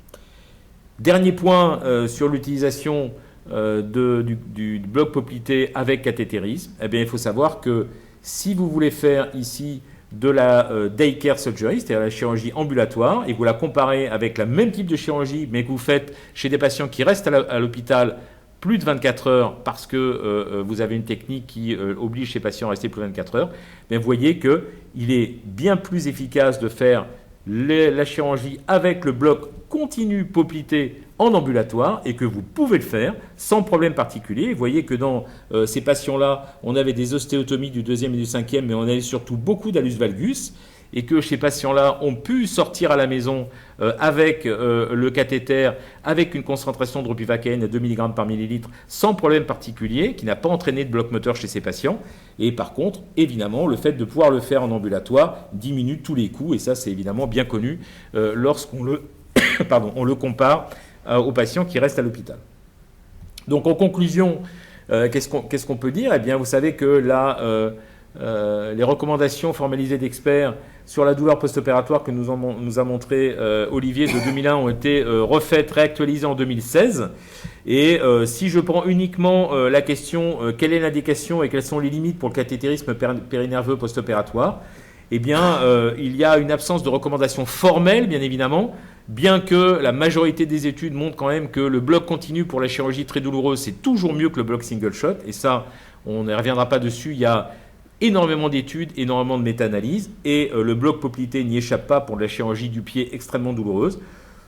Dernier point sur l'utilisation du bloc poplité avec cathétérisme, eh bien, il faut savoir que si vous voulez faire ici de la daycare surgery, c'est-à-dire la chirurgie ambulatoire, et que vous la comparez avec la même type de chirurgie, mais que vous faites chez des patients qui restent à l'hôpital plus de 24 heures parce que vous avez une technique qui oblige ces patients à rester plus de 24 heures, bien, vous voyez qu'il est bien plus efficace de faire la chirurgie avec le bloc continu poplité en ambulatoire et que vous pouvez le faire sans problème particulier. Vous voyez que dans ces patients-là, on avait des ostéotomies du 2e et du 5e, mais on avait surtout beaucoup d'allus valgus, et que ces patients-là ont pu sortir à la maison avec le cathéter, avec une concentration de ropivacaine à 2 mg par millilitre, sans problème particulier, qui n'a pas entraîné de bloc moteur chez ces patients. Et par contre, évidemment, le fait de pouvoir le faire en ambulatoire diminue tous les coûts, et ça, c'est évidemment bien connu lorsqu'on le, on le compare aux patients qui restent à l'hôpital. Donc, en conclusion, qu'est-ce qu'on peut dire? Eh bien, vous savez que là, les recommandations formalisées d'experts sur la douleur post-opératoire que nous a montré Olivier de 2001 ont été refaites, réactualisées en 2016. Et si je prends uniquement la question quelle est l'indication et quelles sont les limites pour le cathétérisme périnerveux post-opératoire, eh bien, il y a une absence de recommandations formelles, bien évidemment, bien que la majorité des études montrent quand même que le bloc continu pour la chirurgie très douloureuse, c'est toujours mieux que le bloc single shot. Et ça, on ne reviendra pas dessus. Il y a énormément d'études, énormément de méta-analyses, et le bloc poplité n'y échappe pas pour la chirurgie du pied extrêmement douloureuse.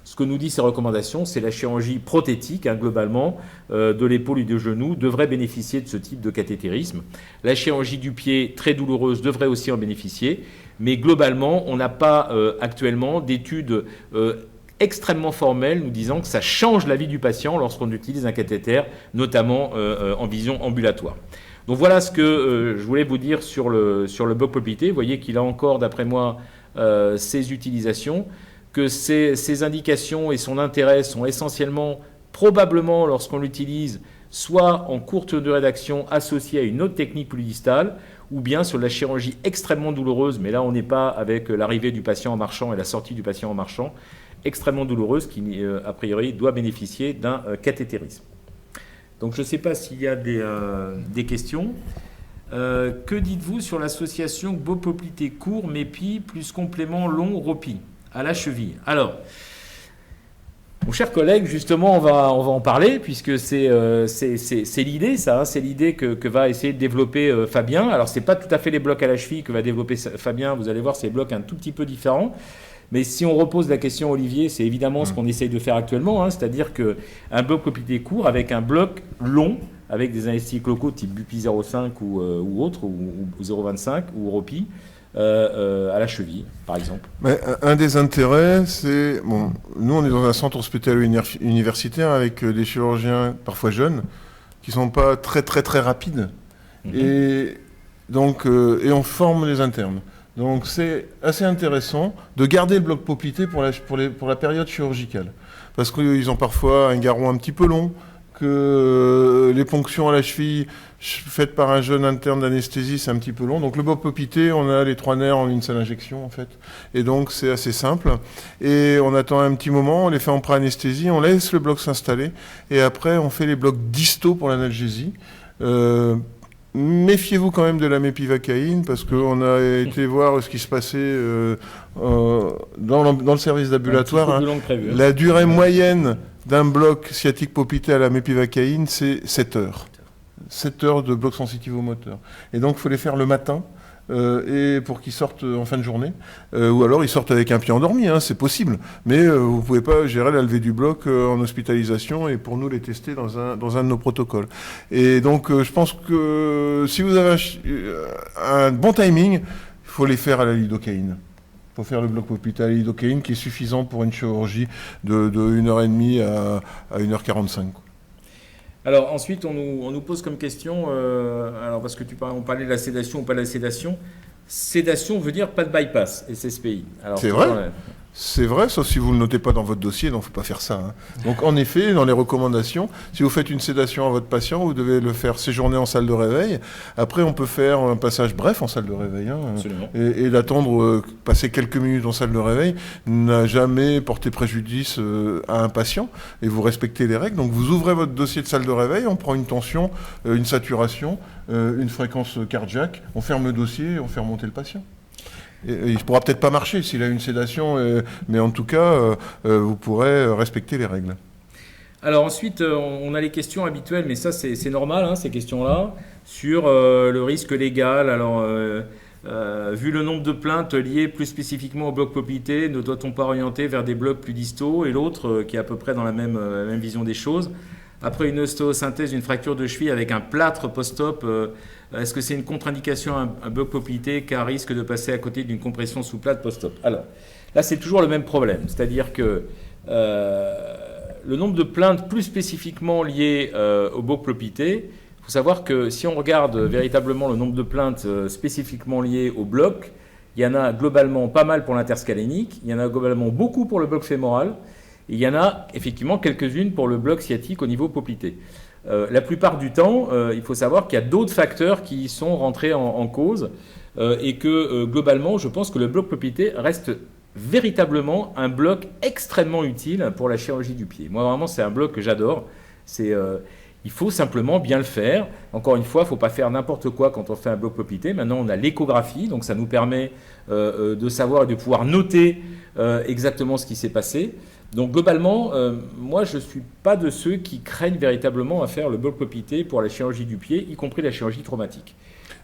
Ce que nous disent ces recommandations, c'est la chirurgie prothétique, hein, globalement, de l'épaule et du genou, devrait bénéficier de ce type de cathétérisme. La chirurgie du pied, très douloureuse, devrait aussi en bénéficier, mais globalement, on n'a pas actuellement d'études extrêmement formelles nous disant que ça change la vie du patient lorsqu'on utilise un cathéter, notamment en vision ambulatoire. Donc voilà ce que je voulais vous dire sur le bloc poplité. Vous voyez qu'il a encore, d'après moi, ses utilisations, que ses indications et son intérêt sont essentiellement, probablement, lorsqu'on l'utilise, soit en courte durée d'action associée à une autre technique plus distale, ou bien sur la chirurgie extrêmement douloureuse, mais là on n'est pas avec l'arrivée du patient en marchant et la sortie du patient en marchant, extrêmement douloureuse, qui a priori doit bénéficier d'un cathétérisme. Donc je ne sais pas s'il y a des questions. Que dites-vous sur l'association bopoplité court, MEPI, plus complément long, ROPI? à la cheville. Alors, mon cher collègue, justement, on va en parler, puisque c'est l'idée, ça. Hein, c'est l'idée que va essayer de développer Fabien. Alors, ce n'est pas tout à fait les blocs à la cheville que va développer Fabien. Vous allez voir, c'est des blocs un tout petit peu différents. Mais si on repose la question, Olivier, c'est évidemment ce qu'on essaye de faire actuellement. Hein, c'est-à-dire qu'un bloc popité court avec un bloc long, avec des analytiques locaux type BUPI 0,5 ou autre, ou 0,25 ou ROPI, à la cheville, par exemple. Mais un des intérêts, c'est... Bon, nous, on est dans un centre hospitalo-universitaire avec des chirurgiens parfois jeunes qui ne sont pas très, très, très rapides. Et donc, et on forme les internes. Donc, c'est assez intéressant de garder le bloc popité pour la période chirurgicale. Parce qu'ils ont parfois un garrot un petit peu long, que les ponctions à la cheville faites par un jeune interne d'anesthésie, c'est un petit peu long. Donc le bloc popité, on a les 3 nerfs en une seule injection en fait. Et donc c'est assez simple. Et on attend un petit moment, on les fait en pré-anesthésie, on laisse le bloc s'installer. Et après, on fait les blocs distaux pour l'analgésie. Méfiez-vous quand même de la mépivacaïne parce qu'on a été voir ce qui se passait dans le service d'ambulatoire. Hein. La durée moyenne d'un bloc sciatique popité à la mépivacaïne, c'est 7 heures. 7 heures de bloc sensitivo-moteur. Et donc, il faut les faire le matin et pour qu'ils sortent en fin de journée. Ou alors, ils sortent avec un pied endormi, hein, c'est possible. Mais vous ne pouvez pas gérer la levée du bloc en hospitalisation et pour nous les tester dans un de nos protocoles. Et donc, je pense que si vous avez un bon timing, il faut les faire à la lidocaïne. Il faut faire le bloc popité à la lidocaïne qui est suffisant pour une chirurgie de 1h30 à 1h45. Alors ensuite, on nous pose comme question, alors parce que on parlait de la sédation ou pas de la sédation. Sédation veut dire pas de bypass, SSPI. C'est vrai. C'est vrai, sauf si vous ne le notez pas dans votre dossier, donc il ne faut pas faire ça. Hein. Donc en effet, dans les recommandations, si vous faites une sédation à votre patient, vous devez le faire séjourner en salle de réveil. Après, on peut faire un passage bref en salle de réveil. Hein, et d'attendre, passer quelques minutes en salle de réveil n'a jamais porté préjudice à un patient. Et vous respectez les règles. Donc vous ouvrez votre dossier de salle de réveil, on prend une tension, une saturation, une fréquence cardiaque, on ferme le dossier et on fait remonter le patient. Il ne pourra peut-être pas marcher s'il a une sédation, mais en tout cas, vous pourrez respecter les règles. Alors ensuite, on a les questions habituelles, mais ça c'est normal, hein, ces questions-là, sur le risque légal. Alors, vu le nombre de plaintes liées plus spécifiquement au bloc popité, ne doit-on pas orienter vers des blocs plus distaux? Et l'autre, qui est à peu près dans la même vision des choses, après une ostéosynthèse d'une fracture de cheville avec un plâtre post-op, est-ce que c'est une contre-indication un bloc popité car risque de passer à côté d'une compression sous plâtre post-op? Alors, là, c'est toujours le même problème. C'est-à-dire que le nombre de plaintes plus spécifiquement liées au bloc popité, il faut savoir que si on regarde véritablement le nombre de plaintes spécifiquement liées au bloc, il y en a globalement pas mal pour l'interscalénique, il y en a globalement beaucoup pour le bloc fémoral, et il y en a effectivement quelques-unes pour le bloc sciatique au niveau popité. La plupart du temps, il faut savoir qu'il y a d'autres facteurs qui sont rentrés en cause et que globalement, je pense que le bloc popité reste véritablement un bloc extrêmement utile pour la chirurgie du pied. Moi, vraiment, c'est un bloc que j'adore. Il faut simplement bien le faire. Encore une fois, il ne faut pas faire n'importe quoi quand on fait un bloc popité. Maintenant, on a l'échographie, donc ça nous permet de savoir et de pouvoir noter exactement ce qui s'est passé. Donc globalement, moi je ne suis pas de ceux qui craignent véritablement à faire le bloc popité pour la chirurgie du pied, y compris la chirurgie traumatique.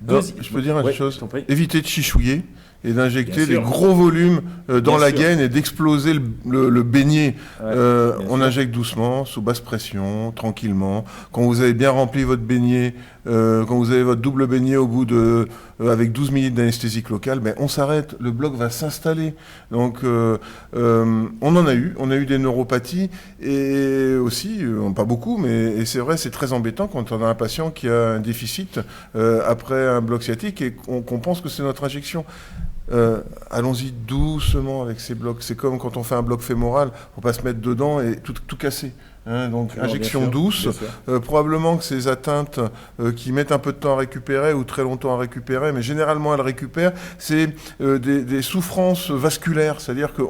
Alors, je peux dire une chose, évitez de chichouiller et d'injecter des gros volumes dans la gaine et d'exploser le beignet. On injecte doucement, sous basse pression, tranquillement. Quand vous avez bien rempli votre beignet, quand vous avez votre double beignet au bout avec 12 minutes d'anesthésique locale, ben, on s'arrête, le bloc va s'installer. Donc on en a eu, on a eu des neuropathies et aussi, pas beaucoup, mais c'est vrai, c'est très embêtant quand on a un patient qui a un déficit après un bloc sciatique et qu'on pense que c'est notre injection. Allons-y doucement avec ces blocs. C'est comme quand on fait un bloc fémoral, faut pas se mettre dedans et tout casser. Hein, donc injection douce. Probablement que ces atteintes qui mettent un peu de temps à récupérer ou très longtemps à récupérer, mais généralement elles récupèrent, c'est des souffrances vasculaires, c'est-à-dire que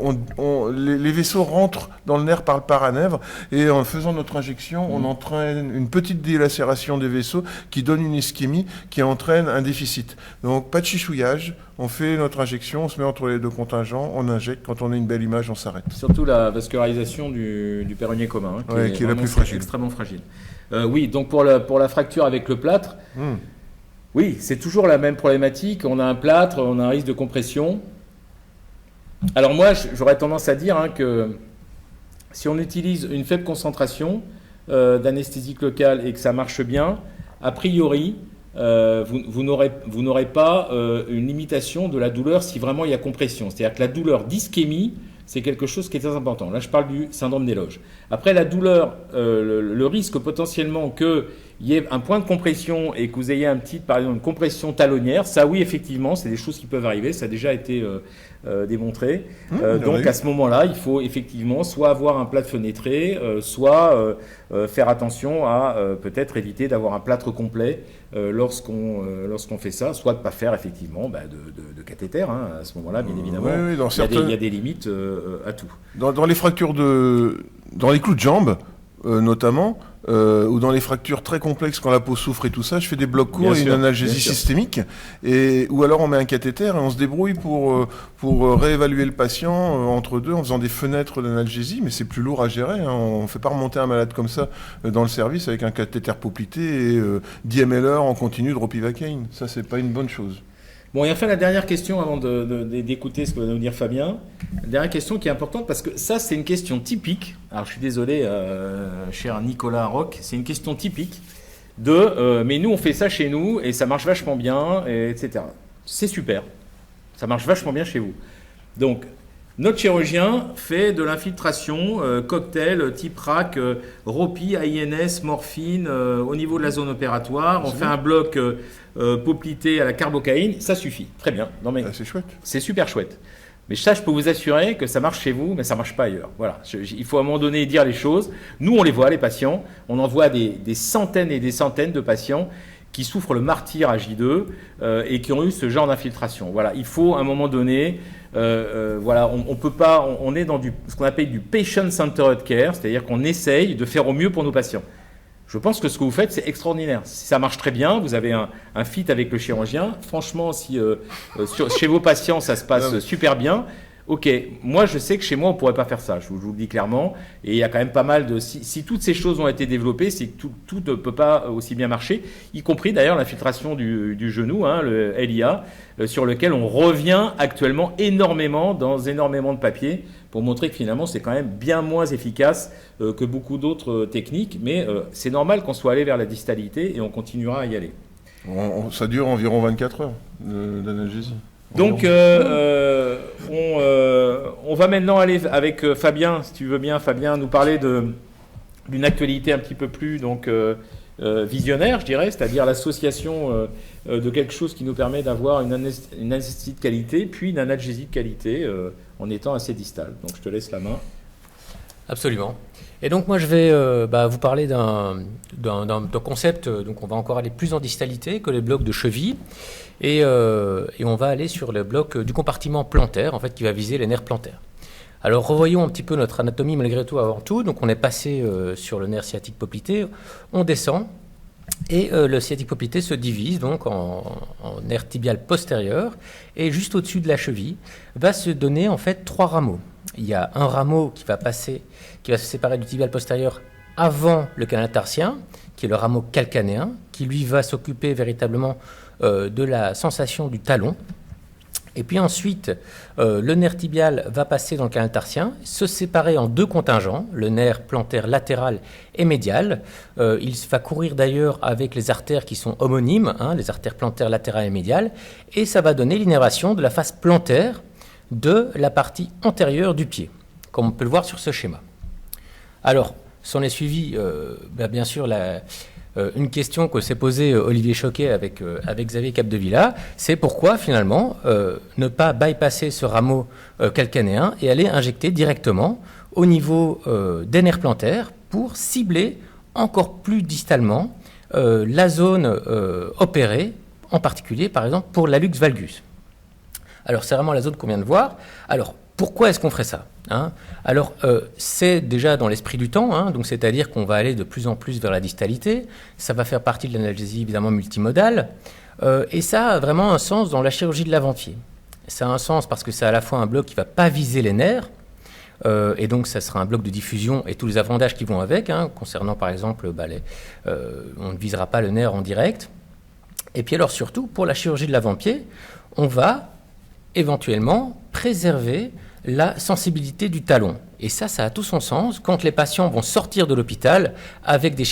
les vaisseaux rentrent dans le nerf par le paranèvre et en faisant notre injection, on entraîne une petite délacération des vaisseaux qui donne une ischémie qui entraîne un déficit. Donc pas de chichouillage. on fait notre injection, on se met entre les deux contingents, on injecte. Quand on a une belle image, on s'arrête. Surtout la vascularisation du péronnier commun, qui est la plus fragile. Extrêmement fragile. Oui, donc pour la fracture avec le plâtre, oui, c'est toujours la même problématique. On a un plâtre, on a un risque de compression. Alors moi, j'aurais tendance à dire que si on utilise une faible concentration d'anesthésique locale et que ça marche bien, a priori, vous n'aurez pas une limitation de la douleur si vraiment il y a compression. C'est-à-dire que la douleur d'ischémie, c'est quelque chose qui est très important. Là, je parle du syndrome des loges. Après, la douleur, le risque potentiellement qu'il y ait un point de compression et que vous ayez par exemple, une compression talonnière, ça oui, effectivement, c'est des choses qui peuvent arriver. Ça a déjà été démontré. Donc, à ce moment-là, il faut effectivement soit avoir un plâtre fenêtré, soit faire attention à peut-être éviter d'avoir un plâtre complet lorsqu'on fait ça, soit de ne pas faire effectivement de cathéter. À ce moment-là, bien évidemment, il y a des limites à tout. Dans les fractures dans les clous de jambe, notamment, ou dans les fractures très complexes quand la peau souffre et tout ça, je fais des blocs courts et une analgésie systémique, ou alors on met un cathéter et on se débrouille pour réévaluer le patient entre deux en faisant des fenêtres d'analgésie, mais c'est plus lourd à gérer. On ne fait pas remonter un malade comme ça dans le service avec un cathéter poplité et 10 ml en continu de ropivacaine. Ça, c'est pas une bonne chose. Bon, et enfin, la dernière question, avant d'écouter ce que va nous dire Fabien, la dernière question qui est importante, parce que ça, c'est une question typique. Alors, je suis désolé, cher Nicolas Roch, c'est une question typique mais nous, on fait ça chez nous, et ça marche vachement bien, etc. C'est super. Ça marche vachement bien chez vous. Donc, notre chirurgien fait de l'infiltration cocktail type RAC, Ropi, INS, morphine au niveau de la zone opératoire. On fait un bloc poplité à la carbocaïne. Ça suffit. Très bien. Non, mais c'est chouette. C'est super chouette. Mais ça, je peux vous assurer que ça marche chez vous, mais ça ne marche pas ailleurs. Voilà. Il faut à un moment donné dire les choses. Nous, on les voit, les patients. On en voit des centaines et des centaines de patients qui souffrent le martyre à J2 et qui ont eu ce genre d'infiltration. Voilà. Il faut à un moment donné... voilà, on peut pas, on est dans ce qu'on appelle du patient-centered care, c'est-à-dire qu'on essaye de faire au mieux pour nos patients. Je pense que ce que vous faites, c'est extraordinaire. Ça marche très bien, vous avez un fit avec le chirurgien. Franchement, si chez vos patients, ça se passe super bien, ok, moi je sais que chez moi, on ne pourrait pas faire ça, je vous le dis clairement. Et il y a quand même pas mal de... Si toutes ces choses ont été développées, c'est que tout ne peut pas aussi bien marcher, y compris d'ailleurs l'infiltration du genou, le LIA, sur lequel on revient actuellement énormément dans énormément de papiers pour montrer que finalement c'est quand même bien moins efficace que beaucoup d'autres techniques, mais c'est normal qu'on soit allé vers la distalité et on continuera à y aller. Ça dure environ 24 heures d'analgésie. Donc on va maintenant aller avec Fabien, si tu veux bien Fabien, nous parler d'une actualité un petit peu plus visionnaire, je dirais, c'est-à-dire l'association de quelque chose qui nous permet d'avoir une anesthésie de qualité, puis une analgésie de qualité en étant assez distal. Donc je te laisse la main. Absolument. Et donc moi je vais vous parler d'un concept, donc on va encore aller plus en distalité que les blocs de cheville, et on va aller sur le bloc du compartiment plantaire, en fait, qui va viser les nerfs plantaires. Alors revoyons un petit peu notre anatomie malgré tout avant tout. Donc on est passé sur le nerf sciatique poplité, on descend, et le sciatique poplité se divise donc en nerf tibial postérieur, et juste au-dessus de la cheville va se donner en fait 3 rameaux. Il y a un rameau qui va se séparer du tibial postérieur avant le canal tarsien, qui est le rameau calcanéen, qui lui va s'occuper véritablement de la sensation du talon. Et puis ensuite, le nerf tibial va passer dans le canal tarsien, se séparer en 2 contingents, le nerf plantaire latéral et médial. Il va courir d'ailleurs avec les artères qui sont homonymes, les artères plantaires latérales et médiales, et ça va donner l'innervation de la face plantaire de la partie antérieure du pied, comme on peut le voir sur ce schéma. Alors, s'en est suivi, bien sûr, une question que s'est posée Olivier Choquet avec Xavier Capdevila, c'est pourquoi finalement ne pas bypasser ce rameau calcanéen et aller injecter directement au niveau des nerfs plantaires pour cibler encore plus distalement la zone opérée, en particulier par exemple pour l'hallux valgus. Alors c'est vraiment la zone qu'on vient de voir. Alors pourquoi est-ce qu'on ferait ça ? hein. Alors, c'est déjà dans l'esprit du temps, hein, donc c'est-à-dire qu'on va aller de plus en plus vers la distalité. Ça va faire partie de l'analgésie évidemment multimodale. Et ça a vraiment un sens dans la chirurgie de l'avant-pied. Ça a un sens parce que c'est à la fois un bloc qui ne va pas viser les nerfs, et donc ça sera un bloc de diffusion et tous les avantages qui vont avec, hein, concernant par exemple, on ne visera pas le nerf en direct. Et puis alors surtout, pour la chirurgie de l'avant-pied, on va éventuellement préserver la sensibilité du talon. Et ça a tout son sens quand les patients vont sortir de l'hôpital avec des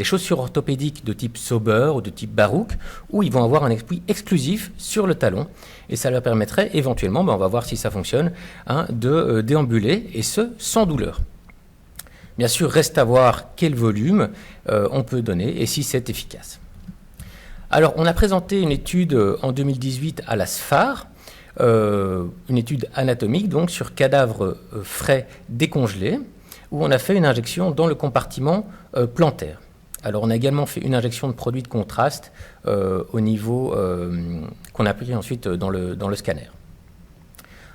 chaussures orthopédiques de type Sauber ou de type Barouk, où ils vont avoir un appui exclusif sur le talon. Et ça leur permettrait éventuellement, on va voir si ça fonctionne, hein, de déambuler, et ce, sans douleur. Bien sûr, reste à voir quel volume on peut donner et si c'est efficace. Alors, on a présenté une étude en 2018 à la SFAR, une étude anatomique donc sur cadavres frais décongelés, où on a fait une injection dans le compartiment plantaire. Alors on a également fait une injection de produits de contraste au niveau qu'on a pris ensuite dans le scanner.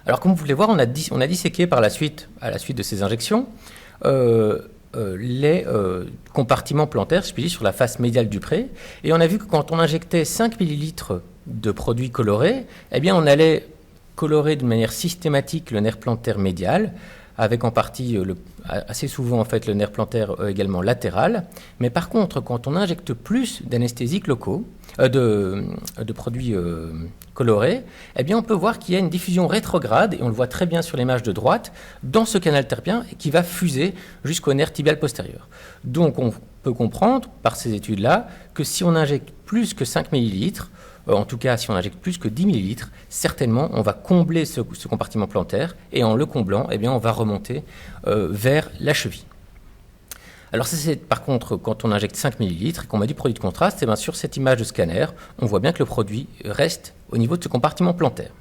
Alors comme vous pouvez voir, on a disséqué par la suite, à la suite de ces injections, les compartiments plantaires, je puis dire, sur la face médiale du pré, et on a vu que quand on injectait 5 ml de produits colorés, eh bien on allait colorer de manière systématique le nerf plantaire médial, avec en partie, assez souvent en fait, le nerf plantaire également latéral. Mais par contre, quand on injecte plus d'anesthésiques locaux, de produits colorés, eh bien on peut voir qu'il y a une diffusion rétrograde, et on le voit très bien sur l'image de droite, dans ce canal terpien qui va fuser jusqu'au nerf tibial postérieur. Donc on peut comprendre par ces études-là que si on injecte plus que 5 ml, en tout cas si on injecte plus que 10 ml, certainement on va combler ce compartiment plantaire, et en le comblant, eh bien, on va remonter vers la cheville. Alors ça, c'est par contre quand on injecte 5 ml et qu'on met du produit de contraste, et bien sur cette image de scanner, on voit bien que le produit reste au niveau de ce compartiment plantaire.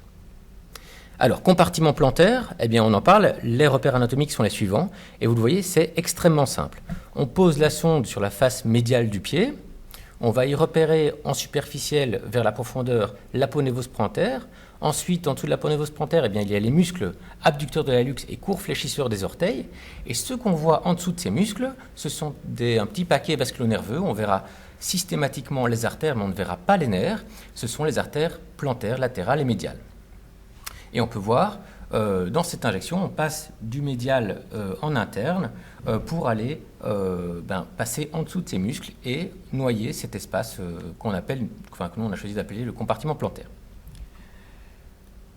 Alors, compartiment plantaire, eh bien on en parle, les repères anatomiques sont les suivants, et vous le voyez, c'est extrêmement simple. On pose la sonde sur la face médiale du pied, on va y repérer en superficiel vers la profondeur l'aponévrose plantaire. Ensuite, en dessous de l'aponévrose plantaire, eh bien, il y a les muscles abducteurs de l'hallux et courts fléchisseurs des orteils. Et ce qu'on voit en dessous de ces muscles, ce sont un petit paquet vasculo-nerveux. On verra systématiquement les artères, mais on ne verra pas les nerfs. Ce sont les artères plantaires, latérales et médiales. Et on peut voir, dans cette injection, on passe du médial en interne pour aller passer en dessous de ces muscles et noyer cet espace que nous on a choisi d'appeler le compartiment plantaire.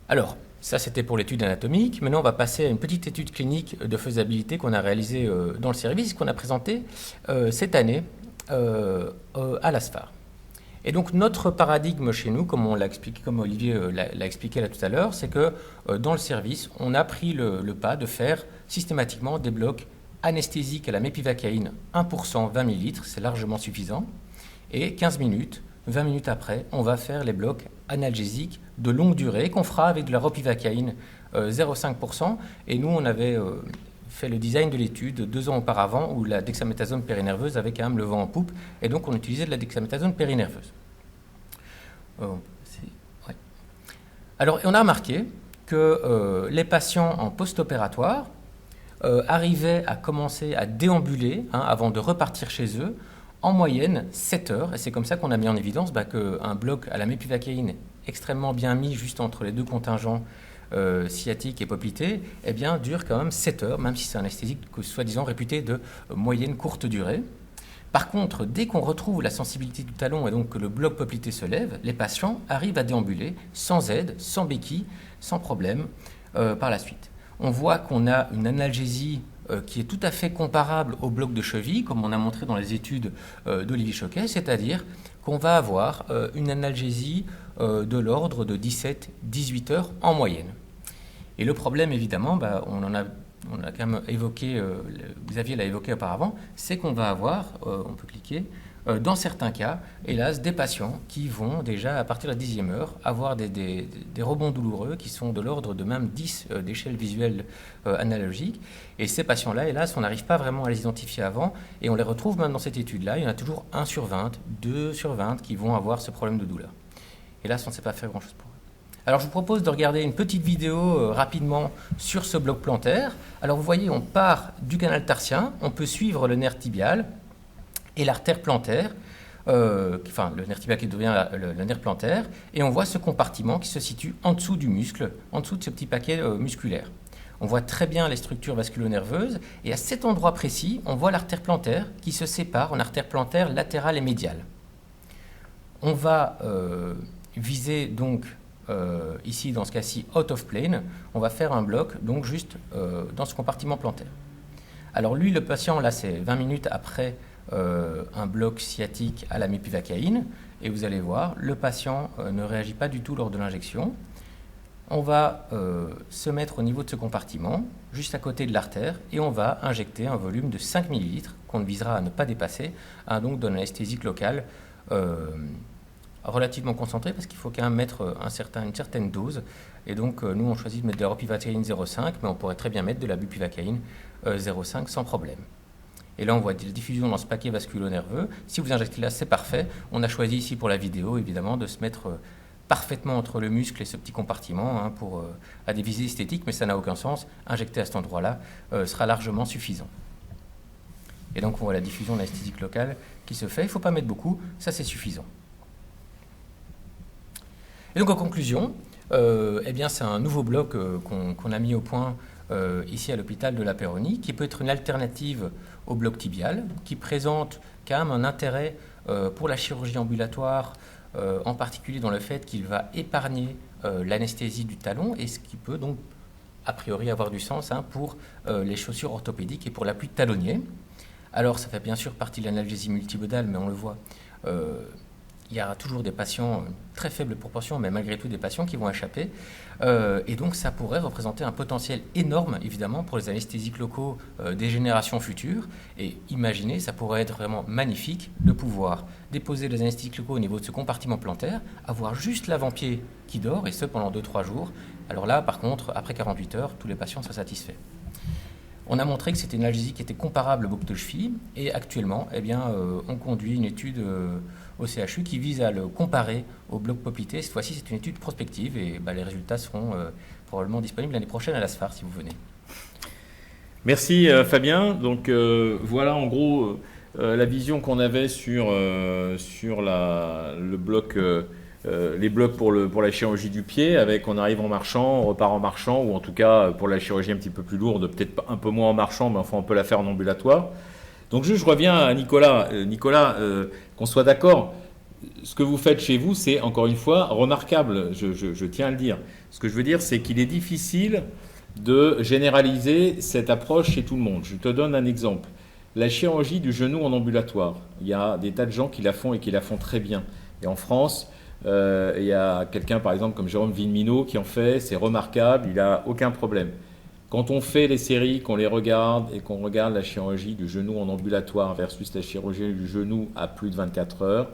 Alors, ça c'était pour l'étude anatomique. Maintenant, on va passer à une petite étude clinique de faisabilité qu'on a réalisée dans le service, qu'on a présentée cette année à la SFAR. Et donc notre paradigme chez nous, comme on l'a expliqué, comme Olivier l'a expliqué là tout à l'heure, c'est que dans le service, on a pris le pas de faire systématiquement des blocs anesthésiques à la mépivacaïne 1%, 20 ml, c'est largement suffisant. Et 15 minutes, 20 minutes après, on va faire les blocs analgésiques de longue durée qu'on fera avec de la ropivacaïne 0,5%. Et nous, on avait fait le design de l'étude 2 ans auparavant où la dexaméthasone périnerveuse avait quand même le vent en poupe, et donc on utilisait de la dexaméthasone périnerveuse. Alors on a remarqué que les patients en post-opératoire arrivaient à commencer à déambuler avant de repartir chez eux en moyenne 7 heures, et c'est comme ça qu'on a mis en évidence qu'un bloc à la mépivacaïne extrêmement bien mis juste entre les deux contingents sciatique et poplité, eh bien, dure quand même 7 heures, même si c'est un anesthésique soi-disant réputé de moyenne courte durée. Par contre, dès qu'on retrouve la sensibilité du talon et donc que le bloc poplité se lève, les patients arrivent à déambuler sans aide, sans béquille, sans problème par la suite. On voit qu'on a une analgésie qui est tout à fait comparable au bloc de cheville, comme on a montré dans les études d'Olivier Choquet, c'est-à-dire qu'on va avoir une analgésie de l'ordre de 17-18 heures en moyenne. Et le problème, évidemment, on a quand même évoqué, Xavier l'a évoqué auparavant, c'est qu'on va avoir, on peut cliquer, dans certains cas, hélas, des patients qui vont déjà, à partir de la 10e heure, avoir des rebonds douloureux qui sont de l'ordre de même 10 d'échelle visuelle analogique. Et ces patients-là, hélas, on n'arrive pas vraiment à les identifier avant, et on les retrouve même dans cette étude-là. Il y en a toujours 1 sur 20, 2 sur 20 qui vont avoir ce problème de douleur. Hélas, on ne sait pas faire grand-chose pour eux. Alors je vous propose de regarder une petite vidéo rapidement sur ce bloc plantaire. Alors vous voyez, on part du canal tarsien, on peut suivre le nerf tibial et l'artère plantaire, le nerf tibial qui devient le nerf plantaire, et on voit ce compartiment qui se situe en dessous du muscle, en dessous de ce petit paquet musculaire. On voit très bien les structures vasculo-nerveuses, et à cet endroit précis, on voit l'artère plantaire qui se sépare en artère plantaire latérale et médiale. On va viser donc ici, dans ce cas-ci, out of plane. On va faire un bloc donc juste dans ce compartiment plantaire. Alors lui, le patient, là, c'est 20 minutes après un bloc sciatique à la mépivacaïne, et vous allez voir, le patient ne réagit pas du tout lors de l'injection. On va se mettre au niveau de ce compartiment, juste à côté de l'artère, et on va injecter un volume de 5 ml qu'on visera à ne pas dépasser, donc d'un anesthésique local relativement concentré, parce qu'il faut quand même mettre une certaine dose. Et donc nous, on choisit de mettre de la ropivacaïne 0,5, mais on pourrait très bien mettre de la bupivacaïne 0,5 sans problème. Et là, on voit des diffusions dans ce paquet vasculo-nerveux. Si vous injectez là, c'est parfait. On a choisi ici pour la vidéo, évidemment, de se mettre parfaitement entre le muscle et ce petit compartiment à des visées esthétiques, mais ça n'a aucun sens. Injecter à cet endroit-là sera largement suffisant. Et donc, on voit la diffusion d'anesthésique locale qui se fait. Il ne faut pas mettre beaucoup, ça c'est suffisant. Et donc, en conclusion, c'est un nouveau bloc qu'on a mis au point ici à l'hôpital de la Péronie, qui peut être une alternative au bloc tibial, qui présente quand même un intérêt pour la chirurgie ambulatoire, en particulier dans le fait qu'il va épargner l'anesthésie du talon, et ce qui peut donc a priori avoir du sens pour les chaussures orthopédiques et pour l'appui talonnier. Alors ça fait bien sûr partie de l'analgésie multimodale, mais on le voit, il y aura toujours des patients, une très faible proportion, mais malgré tout des patients qui vont échapper. Et donc ça pourrait représenter un potentiel énorme, évidemment, pour les anesthésiques locaux des générations futures. Et imaginez, ça pourrait être vraiment magnifique de pouvoir déposer les anesthésiques locaux au niveau de ce compartiment plantaire, avoir juste l'avant-pied qui dort, et ce pendant 2-3 jours. Alors là, par contre, après 48 heures, tous les patients sont satisfaits. On a montré que c'était une analgésie qui était comparable au bloc de cheville, et actuellement, on conduit une étude au CHU qui vise à le comparer au bloc Popité. Cette fois-ci, c'est une étude prospective, et les résultats seront probablement disponibles l'année prochaine à l'ASFAR, si vous venez. Merci Fabien. Donc voilà en gros la vision qu'on avait sur le bloc, les blocs pour la chirurgie du pied, avec on arrive en marchant, on repart en marchant, ou en tout cas pour la chirurgie un petit peu plus lourde, peut-être un peu moins en marchant, mais enfin on peut la faire en ambulatoire. Donc je reviens à Nicolas. Nicolas, qu'on soit d'accord, ce que vous faites chez vous, c'est encore une fois remarquable, je tiens à le dire. Ce que je veux dire, c'est qu'il est difficile de généraliser cette approche chez tout le monde. Je te donne un exemple. La chirurgie du genou en ambulatoire, il y a des tas de gens qui la font et qui la font très bien. Et en France, il y a quelqu'un par exemple comme Jérôme Villeminot qui en fait, c'est remarquable, il n'a aucun problème. Quand on fait les séries, qu'on les regarde et qu'on regarde la chirurgie du genou en ambulatoire versus la chirurgie du genou à plus de 24 heures,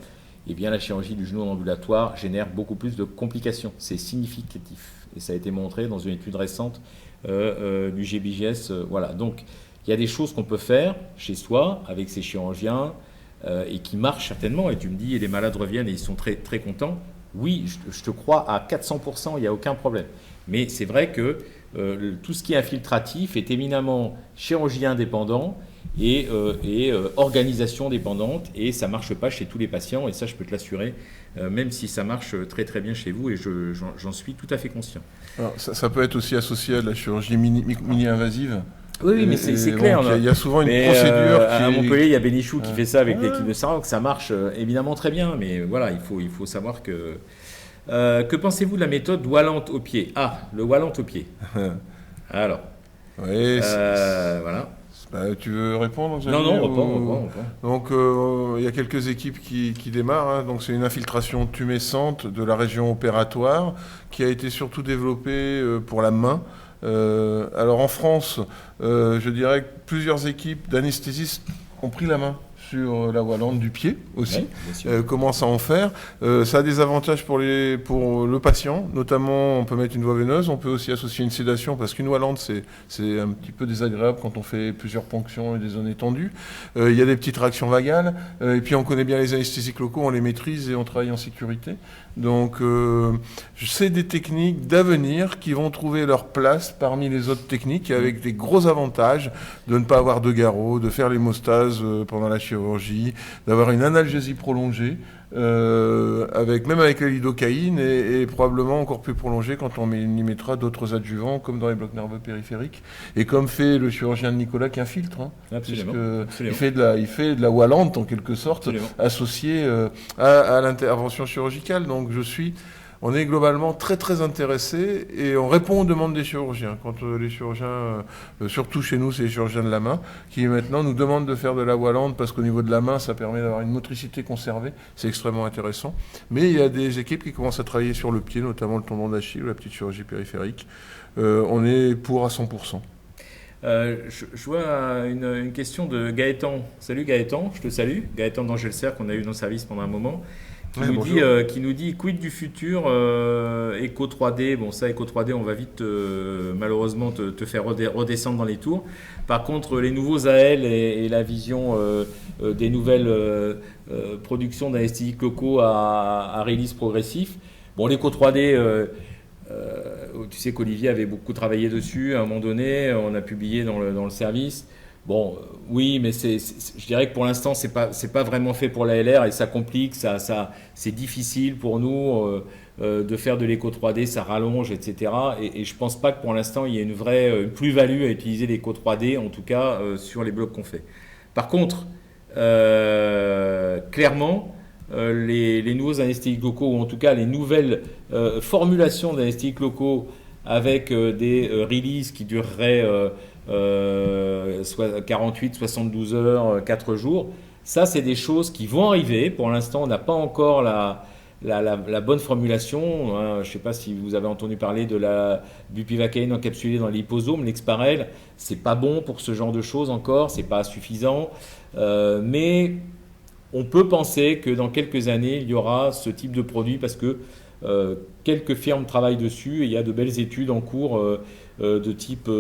eh bien la chirurgie du genou en ambulatoire génère beaucoup plus de complications. C'est significatif. Et ça a été montré dans une étude récente du GBJS. Voilà. Donc, il y a des choses qu'on peut faire chez soi avec ces chirurgiens et qui marchent certainement. Et tu me dis, et les malades reviennent et ils sont très, très contents. Oui, je te crois à 400%, il n'y a aucun problème. Mais c'est vrai que tout ce qui est infiltratif est éminemment chirurgien dépendant et organisation dépendante, et ça ne marche pas chez tous les patients, et ça je peux te l'assurer, même si ça marche très très bien chez vous, et j'en suis tout à fait conscient. Alors, ça peut être aussi associé à de la chirurgie mini-invasive. Oui, mais c'est clair. Il y a souvent une procédure. À Montpellier, il y a Bénichou qui fait ça avec l'équipe de Saran, ça marche évidemment très bien, mais voilà, il faut savoir que... que pensez-vous de la méthode Wallant au pied? Ah, le Wallant au pied. Alors, oui, voilà. Tu veux répondre, Xavier, Non, reprends. Donc, il y a quelques équipes qui démarrent. Donc, c'est une infiltration tumescente de la région opératoire qui a été surtout développée pour la main. Alors, en France, je dirais que plusieurs équipes d'anesthésistes ont pris la main sur la Wallante du pied aussi, Ouais, bien sûr. comment ça en faire. Ça a des avantages pour le patient, notamment on peut mettre une voie veineuse, on peut aussi associer une sédation parce qu'une Wallante c'est un petit peu désagréable quand on fait plusieurs ponctions et des zones étendues. Il y a des petites réactions vagales et puis on connaît bien les anesthésiques locaux, on les maîtrise et on travaille en sécurité. Donc c'est des techniques d'avenir qui vont trouver leur place parmi les autres techniques avec des gros avantages de ne pas avoir de garrot, de faire l'hémostase pendant la chirurgie, d'avoir une analgésie prolongée, même avec la lidocaïne et probablement encore plus prolongée quand on y mettra d'autres adjuvants comme dans les blocs nerveux périphériques et comme fait le chirurgien de Nicolas qui infiltre. Absolument. Il fait de la Wallante en quelque sorte associée à l'intervention chirurgicale. Donc on est globalement très très intéressés et on répond aux demandes des chirurgiens. Quand les chirurgiens, surtout chez nous, c'est les chirurgiens de la main, qui maintenant nous demandent de faire de la Wallante parce qu'au niveau de la main, ça permet d'avoir une motricité conservée. C'est extrêmement intéressant. Mais il y a des équipes qui commencent à travailler sur le pied, notamment le tendon d'Achille ou la petite chirurgie périphérique. On est pour à 100%. Je vois une question de Gaëtan. Salut Gaëtan, je te salue. Gaëtan d'Angelser qu'on a eu dans le service pendant un moment. Qui nous dit quid du futur Echo 3D. Bon, ça, Echo 3D, on va vite malheureusement te faire redescendre dans les tours. Par contre, les nouveaux AL et la vision des nouvelles productions d'anesthésiques locaux à release progressif. Bon, l'Echo 3D, tu sais qu'Olivier avait beaucoup travaillé dessus. À un moment donné, on a publié dans le service. Bon, oui, mais je dirais que pour l'instant, c'est pas vraiment fait pour la LR et ça complique, c'est difficile pour nous de faire de l'écho 3D, ça rallonge, etc. Et je pense pas que pour l'instant, il y ait une vraie plus-value à utiliser l'écho 3D, en tout cas sur les blocs qu'on fait. Par contre, clairement, les nouveaux anesthésiques locaux, ou en tout cas les nouvelles formulations d'anesthésiques locaux avec des releases qui dureraient 48, 72 heures, 4 jours. Ça, c'est des choses qui vont arriver. Pour l'instant, on n'a pas encore la bonne formulation. Je ne sais pas si vous avez entendu parler de la bupivacaïne encapsulée dans les liposomes, l'Exparel. C'est pas bon pour ce genre de choses encore, c'est pas suffisant. Mais on peut penser que dans quelques années, il y aura ce type de produit parce que quelques firmes travaillent dessus et il y a de belles études en cours de type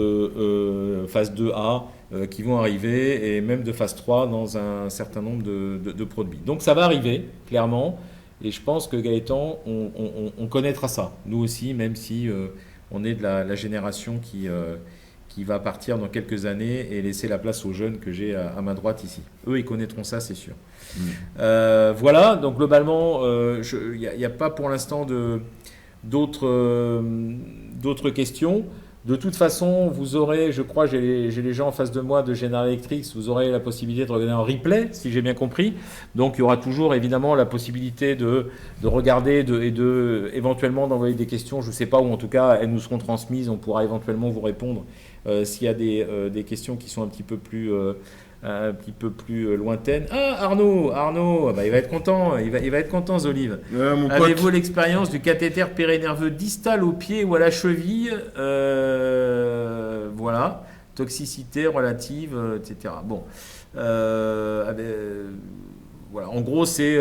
phase 2A qui vont arriver et même de phase 3 dans un certain nombre de produits. Donc ça va arriver, clairement, et je pense que Gaëtan, on connaîtra ça, nous aussi, même si on est de la génération qui va partir dans quelques années et laisser la place aux jeunes que j'ai à ma droite ici. Eux, ils connaîtront ça, c'est sûr. Voilà, donc globalement, il n'y a pas pour l'instant d'autres questions. De toute façon, vous aurez, je crois, j'ai les gens en face de moi de General Electric, vous aurez la possibilité de regarder en replay, si j'ai bien compris. Donc, il y aura toujours évidemment la possibilité de regarder et éventuellement d'envoyer des questions, je ne sais pas, ou en tout cas, elles nous seront transmises, on pourra éventuellement vous répondre s'il y a des questions qui sont un petit peu plus lointaine. Ah, Arnaud, bah, il va être content, il va être content, Zolive. Avez-vous l'expérience du cathéter périnerveux distal au pied ou à la cheville Voilà, toxicité relative, etc. Bon, voilà, en gros, c'est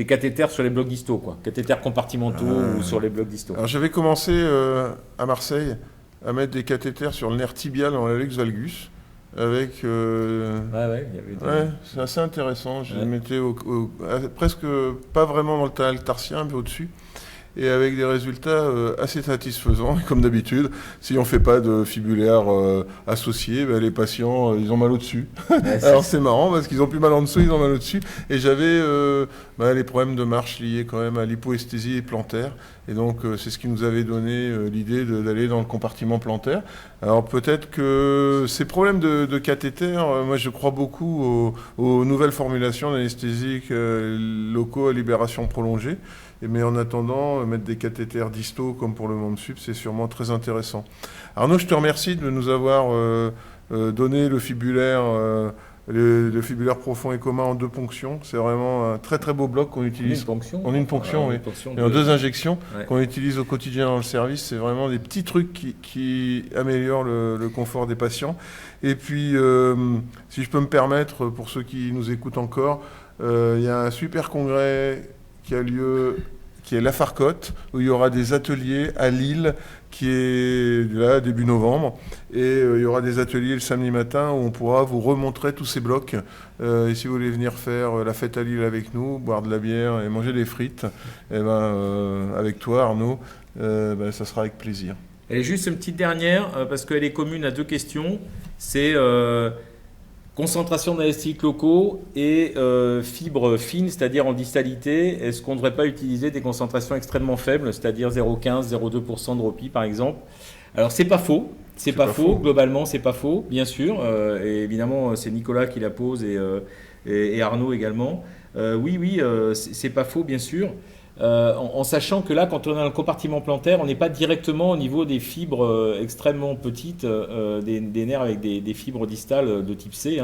cathéter sur les blocs distaux, quoi. Cathéter compartimentaux ou sur les blocs distaux. Alors, j'avais commencé à Marseille à mettre des cathéters sur le nerf tibial dans l'hallux valgus. Avec c'est assez intéressant. Je les mettais presque pas vraiment dans le canal tarsien, mais au-dessus. Et avec des résultats assez satisfaisants. Et comme d'habitude, si on ne fait pas de fibulaire associé, les patients, ils ont mal au-dessus. Alors c'est marrant parce qu'ils ont plus mal en dessous, ils ont mal au-dessus. Et j'avais les problèmes de marche liés quand même à l'hypoesthésie plantaire. Et donc c'est ce qui nous avait donné l'idée d'aller dans le compartiment plantaire. Alors peut-être que ces problèmes de cathéter, moi je crois beaucoup aux nouvelles formulations d'anesthésiques locaux à libération prolongée. Mais en attendant, mettre des cathéters distaux comme pour le membre sup, c'est sûrement très intéressant. Arnaud, je te remercie de nous avoir donné le fibulaire le fibulaire profond et commun en 2 ponctions. C'est vraiment un très très beau bloc qu'on utilise. En une ponction, oui. Et en 2 injections qu'on utilise au quotidien dans le service. C'est vraiment des petits trucs qui améliorent le confort des patients. Et puis, si je peux me permettre, pour ceux qui nous écoutent encore, il y a un super congrès qui a lieu, qui est la Farcotte, où il y aura des ateliers à Lille, qui est là, début novembre. Et il y aura des ateliers le samedi matin où on pourra vous remontrer tous ces blocs. Et si vous voulez venir faire la fête à Lille avec nous, boire de la bière et manger des frites, et avec toi Arnaud, ça sera avec plaisir. Et juste une petite dernière, parce qu'elle est commune à 2 questions. C'est concentration d'anesthésiques locaux et fibres fines, c'est-à-dire en distalité. Est-ce qu'on ne devrait pas utiliser des concentrations extrêmement faibles, c'est-à-dire 0,15, 0,2% de ROPI par exemple? Alors c'est pas faux, c'est pas faux. Globalement c'est pas faux, bien sûr. Et évidemment c'est Nicolas qui la pose et Arnaud également. Oui, c'est pas faux bien sûr. En sachant que là, quand on a le compartiment plantaire, on n'est pas directement au niveau des fibres extrêmement petites, des nerfs avec des fibres distales de type C.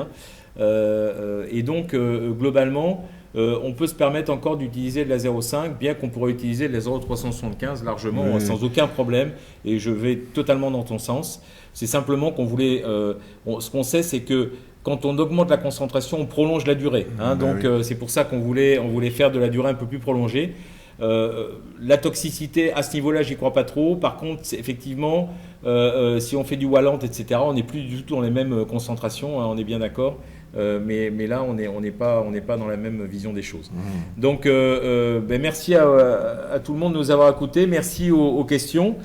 Et donc, globalement, on peut se permettre encore d'utiliser de la 0,5, bien qu'on pourrait utiliser de la 0,375 largement, sans aucun problème. Et je vais totalement dans ton sens. C'est simplement qu'on voulait... ce qu'on sait, c'est que quand on augmente la concentration, on prolonge la durée. C'est pour ça qu'on voulait faire de la durée un peu plus prolongée. La toxicité, à ce niveau-là, j'y crois pas trop. Par contre, effectivement, si on fait du Wallant, etc., on n'est plus du tout dans les mêmes concentrations, on est bien d'accord. Mais là, on n'est pas dans la même vision des choses. Donc, merci à tout le monde de nous avoir écoutés. Merci aux questions,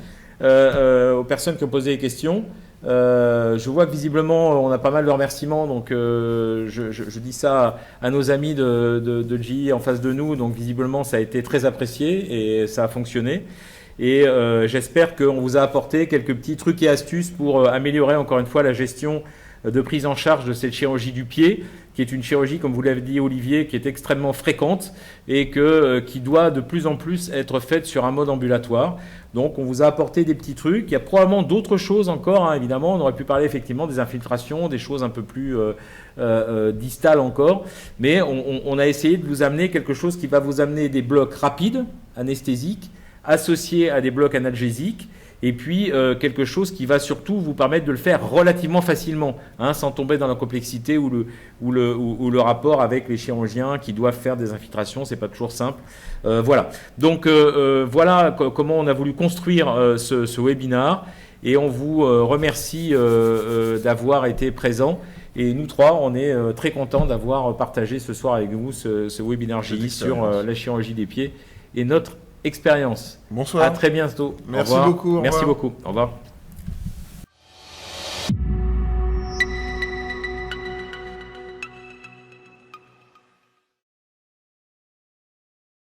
aux personnes qui ont posé les questions. Je vois que visiblement on a pas mal de remerciements, donc je dis ça à nos amis de GE en face de nous, donc visiblement ça a été très apprécié et ça a fonctionné. Et j'espère qu'on vous a apporté quelques petits trucs et astuces pour améliorer encore une fois la gestion de prise en charge de cette chirurgie du pied, qui est une chirurgie, comme vous l'avez dit Olivier, qui est extrêmement fréquente et qui doit de plus en plus être faite sur un mode ambulatoire. Donc on vous a apporté des petits trucs. Il y a probablement d'autres choses encore, évidemment. On aurait pu parler effectivement des infiltrations, des choses un peu plus distales encore. Mais on a essayé de vous amener quelque chose qui va vous amener des blocs rapides, anesthésiques, associés à des blocs analgésiques. Et puis quelque chose qui va surtout vous permettre de le faire relativement facilement, sans tomber dans la complexité ou le rapport avec les chirurgiens qui doivent faire des infiltrations, c'est pas toujours simple. Voilà. Donc voilà comment on a voulu construire ce webinaire, et on vous remercie d'avoir été présents. Et nous trois, on est très contents d'avoir partagé ce soir avec vous ce webinaire GI sur la chirurgie des pieds et notre expérience. Bonsoir. À très bientôt. Merci beaucoup. Merci beaucoup. Au revoir.